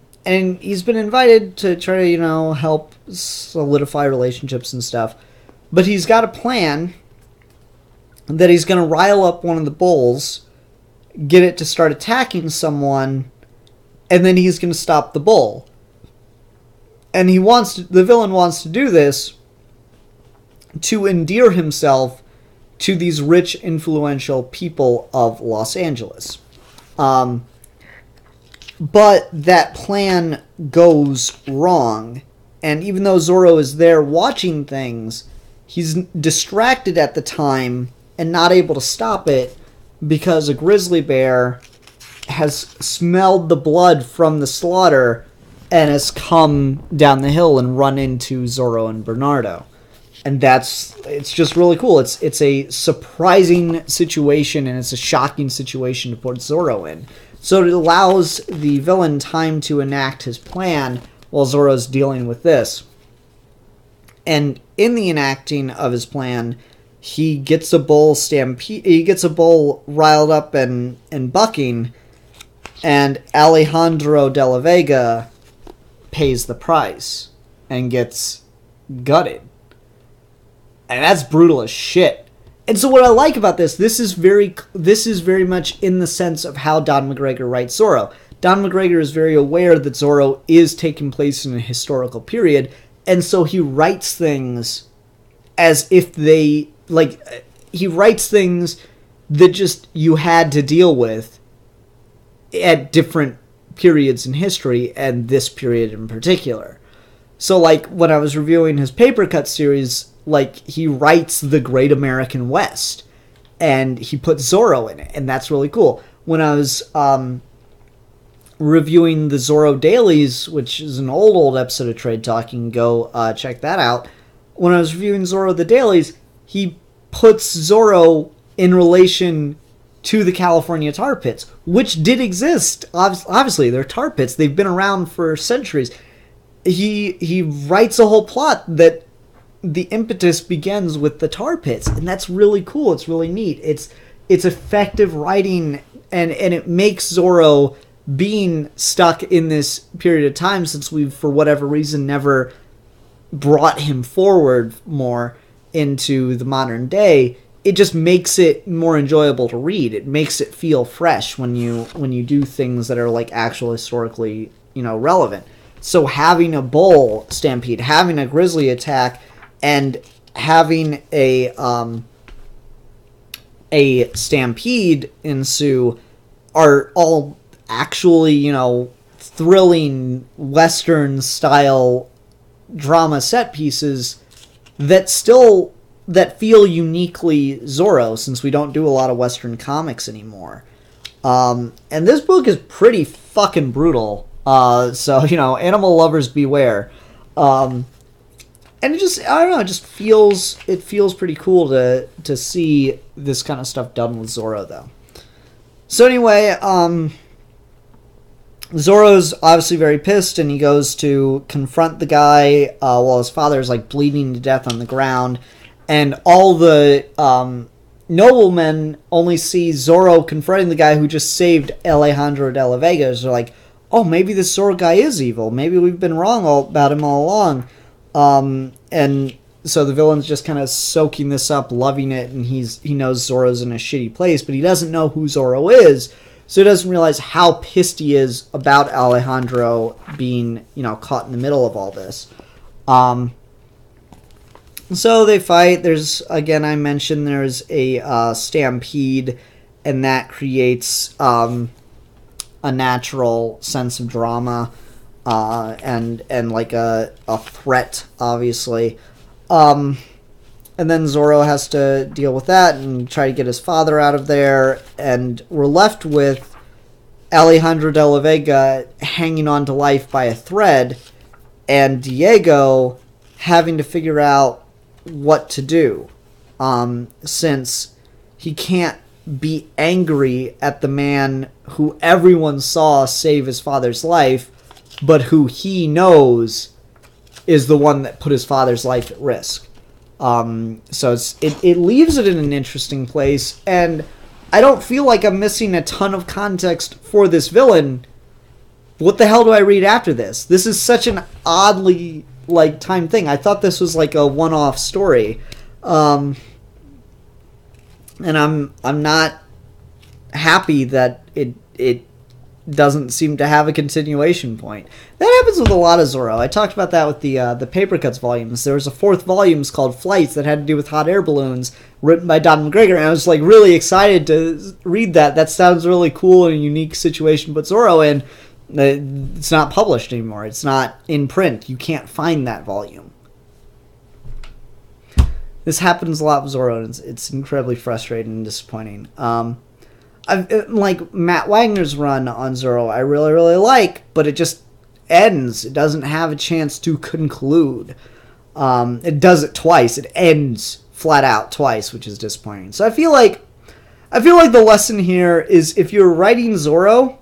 he's been invited to try to, help solidify relationships and stuff. But he's got a plan that he's going to rile up one of the bulls, get it to start attacking someone, and then he's going to stop the bull. And the villain wants to do this to endear himself to these rich, influential people of Los Angeles. But that plan goes wrong. And even though Zorro is there watching things, he's distracted at the time and not able to stop it because a grizzly bear has smelled the blood from the slaughter and has come down the hill and run into Zorro and Bernardo. And it's just really cool. It's a surprising situation, and it's a shocking situation to put Zorro in. So it allows the villain time to enact his plan while Zorro's dealing with this. And in the enacting of his plan, he gets a bull riled up and bucking, and Alejandro de la Vega pays the price and gets gutted. And that's brutal as shit. And so what I like about this is very much in the sense of how Don McGregor writes Zorro. Don McGregor is very aware that Zorro is taking place in a historical period, and so he writes things as if they, like, he writes things that just you had to deal with at different periods in history, and this period in particular. So, like, when I was reviewing his paper cut series, like, he writes the Great American West, and he puts Zorro in it, and that's really cool. When I was reviewing the Zorro Dailies, which is an old episode of Trade Talk, you can go check that out. When I was reviewing Zorro the Dailies, he puts Zorro in relation to the California tar pits, which did exist. Obviously, they're tar pits. They've been around for centuries. He writes a whole plot that the impetus begins with the tar pits, and that's really cool. It's really neat. It's effective writing, and it makes Zorro being stuck in this period of time, since we've, for whatever reason, never brought him forward more into the modern day. It just makes it more enjoyable to read. It makes it feel fresh when you do things that are like actual historically, relevant. So having a bull stampede, having a grizzly attack, and having a stampede ensue are all actually, thrilling Western style drama set pieces that feel uniquely Zorro, since we don't do a lot of Western comics anymore. And this book is pretty fucking brutal. So, animal lovers beware. And it just, I don't know, it feels pretty cool to see this kind of stuff done with Zorro, though. So anyway, Zorro's obviously very pissed, and he goes to confront the guy while his father's like bleeding to death on the ground, and all the noblemen only see Zorro confronting the guy who just saved Alejandro de la Vega. So they're like, oh, maybe this Zorro guy is evil. Maybe we've been wrong about him all along. And so the villain's just kind of soaking this up, loving it, and he knows Zorro's in a shitty place, but he doesn't know who Zorro is. So he doesn't realize how pissed he is about Alejandro being, caught in the middle of all this. So they fight. There's, again, I mentioned there's a stampede, and that creates a natural sense of drama and like a threat, obviously. And then Zorro has to deal with that and try to get his father out of there. And we're left with Alejandro de la Vega hanging on to life by a thread, and Diego having to figure out what to do. Since he can't be angry at the man who everyone saw save his father's life, but who he knows is the one that put his father's life at risk. So it leaves it in an interesting place, and I don't feel like I'm missing a ton of context for this villain. What the hell do I read after this? This is such an oddly timed thing. I thought this was like a one-off story, and I'm not happy that it doesn't seem to have a continuation point. That happens with a lot of Zorro. I talked about that with the Paper Cuts volumes. There was a fourth volume called Flights that had to do with hot air balloons, written by Don McGregor, and I was really excited to read that. That sounds really cool and a unique situation to put Zorro in. It's not published anymore. It's not in print. You can't find that volume. This happens a lot with Zorro, and it's incredibly frustrating and disappointing. Like Matt Wagner's run on Zorro, I really, really like, but it just ends. It doesn't have a chance to conclude. It does it twice. It ends flat out twice, which is disappointing. So I feel like the lesson here is, if you're writing Zorro,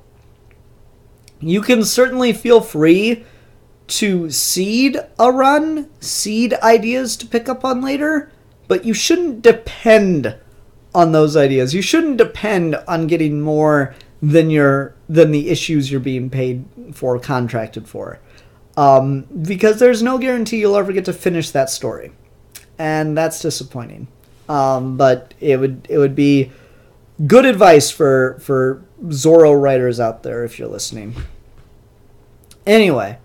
you can certainly feel free to seed a run, seed ideas to pick up on later, but you shouldn't depend on those ideas. You shouldn't depend on getting more than the issues you're being paid for, contracted for, because there's no guarantee you'll ever get to finish that story, and that's disappointing. But it would be good advice for Zorro writers out there if you're listening. Anyway,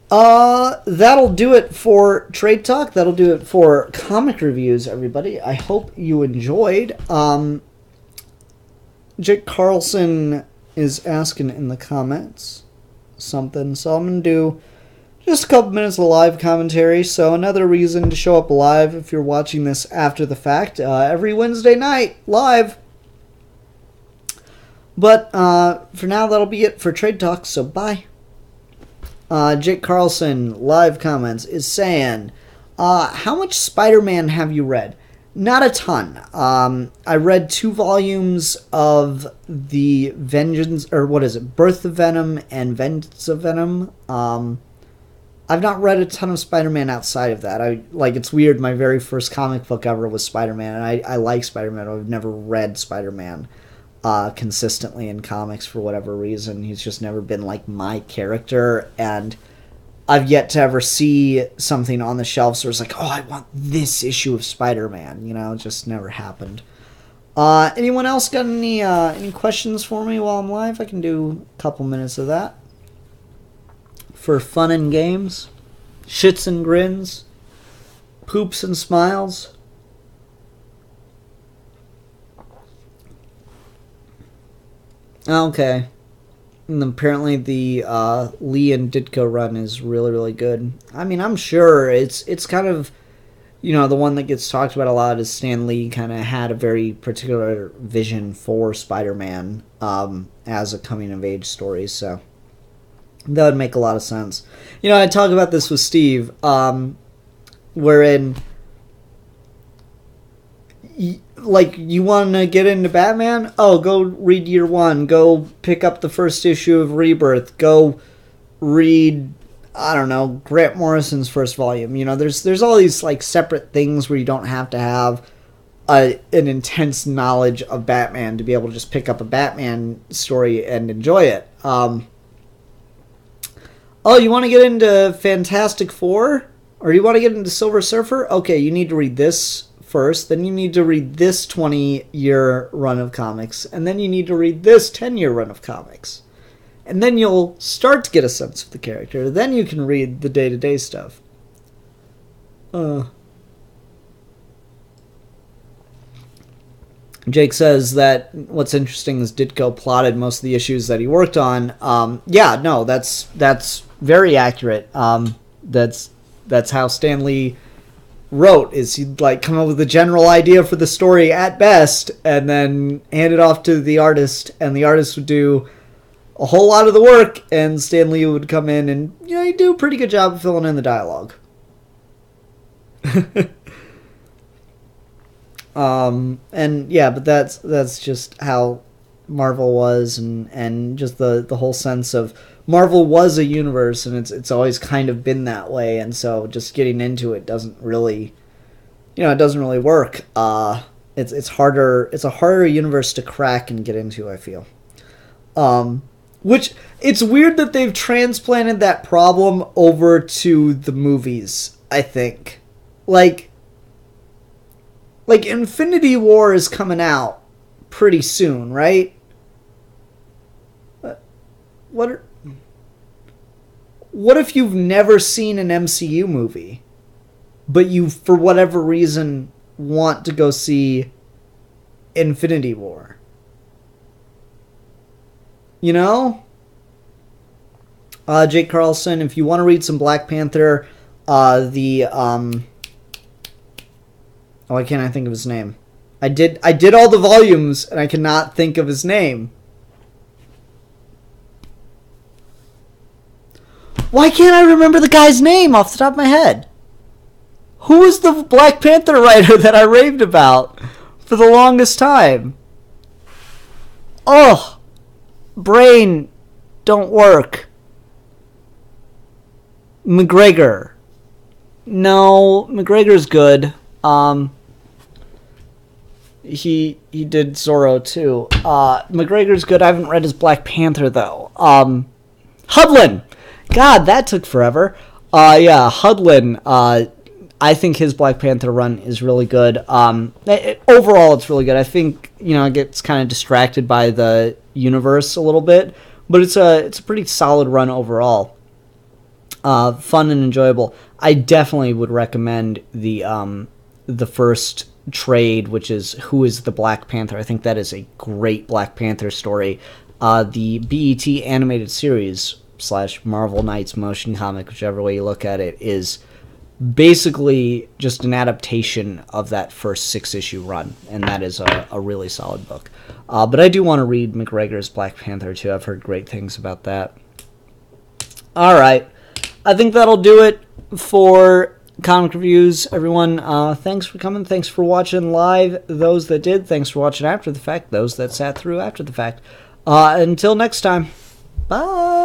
that'll do it for Trade Talk. That'll do it for comic reviews, everybody. I hope you enjoyed. Jake Carlson is asking in the comments something, so I'm going to do just a couple minutes of live commentary. So another reason to show up live if you're watching this after the fact. Every Wednesday night, live. But for now, that'll be it for Trade Talk, so bye. Jake Carlson, live comments, is saying, how much Spider-Man have you read? Not a ton. I read 2 volumes of the Vengeance, or what is it, Birth of Venom and Vengeance of Venom. I've not read a ton of Spider-Man outside of that. It's weird, my very first comic book ever was Spider-Man, and I like Spider-Man. I've never read Spider-Man consistently in comics for whatever reason. He's just never been like my character, and I've yet to ever see something on the shelves where it's like, oh, I want this issue of Spider-Man. It just never happened. Anyone else got any questions for me while I'm live? I can do a couple minutes of that for fun and games, shits and grins, poops and smiles. Okay. And apparently the Lee and Ditko run is really, really good. I mean, I'm sure it's kind of, the one that gets talked about a lot is Stan Lee kind of had a very particular vision for Spider-Man as a coming-of-age story, so that would make a lot of sense. I talk about this with Steve, wherein you want to get into Batman? Oh, go read Year One. Go pick up the first issue of Rebirth. Go read, I don't know, Grant Morrison's first volume. There's all these separate things where you don't have to have an intense knowledge of Batman to be able to just pick up a Batman story and enjoy it. Oh, you want to get into Fantastic Four? Or you want to get into Silver Surfer? Okay, you need to read this first, then you need to read this 20-year run of comics, and then you need to read this 10-year run of comics. And then you'll start to get a sense of the character. Then you can read the day-to-day stuff. Jake says that what's interesting is Ditko plotted most of the issues that he worked on. Yeah, no, that's very accurate. That's how Stan Lee wrote, is he'd come up with a general idea for the story at best and then hand it off to the artist, and the artist would do a whole lot of the work, and Stan Lee would come in and he'd do a pretty good job of filling in the dialogue. And yeah, but that's just how Marvel was, and just the whole sense of Marvel was a universe, and it's always kind of been that way, and so just getting into it doesn't really, it doesn't really work. It's harder. It's a harder universe to crack and get into, I feel. Which it's weird that they've transplanted that problem over to the movies. I think, like Infinity War is coming out pretty soon, right? What if you've never seen an MCU movie, but you, for whatever reason, want to go see Infinity War? Jake Carlson, if you want to read some Black Panther, why can't I think of his name? I did all the volumes, and I cannot think of his name. Why can't I remember the guy's name off the top of my head? Who was the Black Panther writer that I raved about for the longest time? Oh, brain don't work. McGregor. No, McGregor's good. He did Zorro too. McGregor's good. I haven't read his Black Panther though. Hudlin. God, that took forever. Yeah, Hudlin. I I think his Black Panther run is really good. Overall, it's really good. I think, it gets kind of distracted by the universe a little bit, but it's a pretty solid run overall. Fun and enjoyable. I definitely would recommend the first trade, which is Who is the Black Panther. I think that is a great Black Panther story. The BET animated series / Marvel Knights motion comic, whichever way you look at it, is basically just an adaptation of that first 6-issue run, and that is a really solid book. But I do want to read McGregor's Black Panther too. I've heard great things about that. Alright, I think that'll do it for comic reviews, everyone. Thanks for coming, thanks for watching live, those that did, thanks for watching after the fact, those that sat through after the fact. Until next time, bye!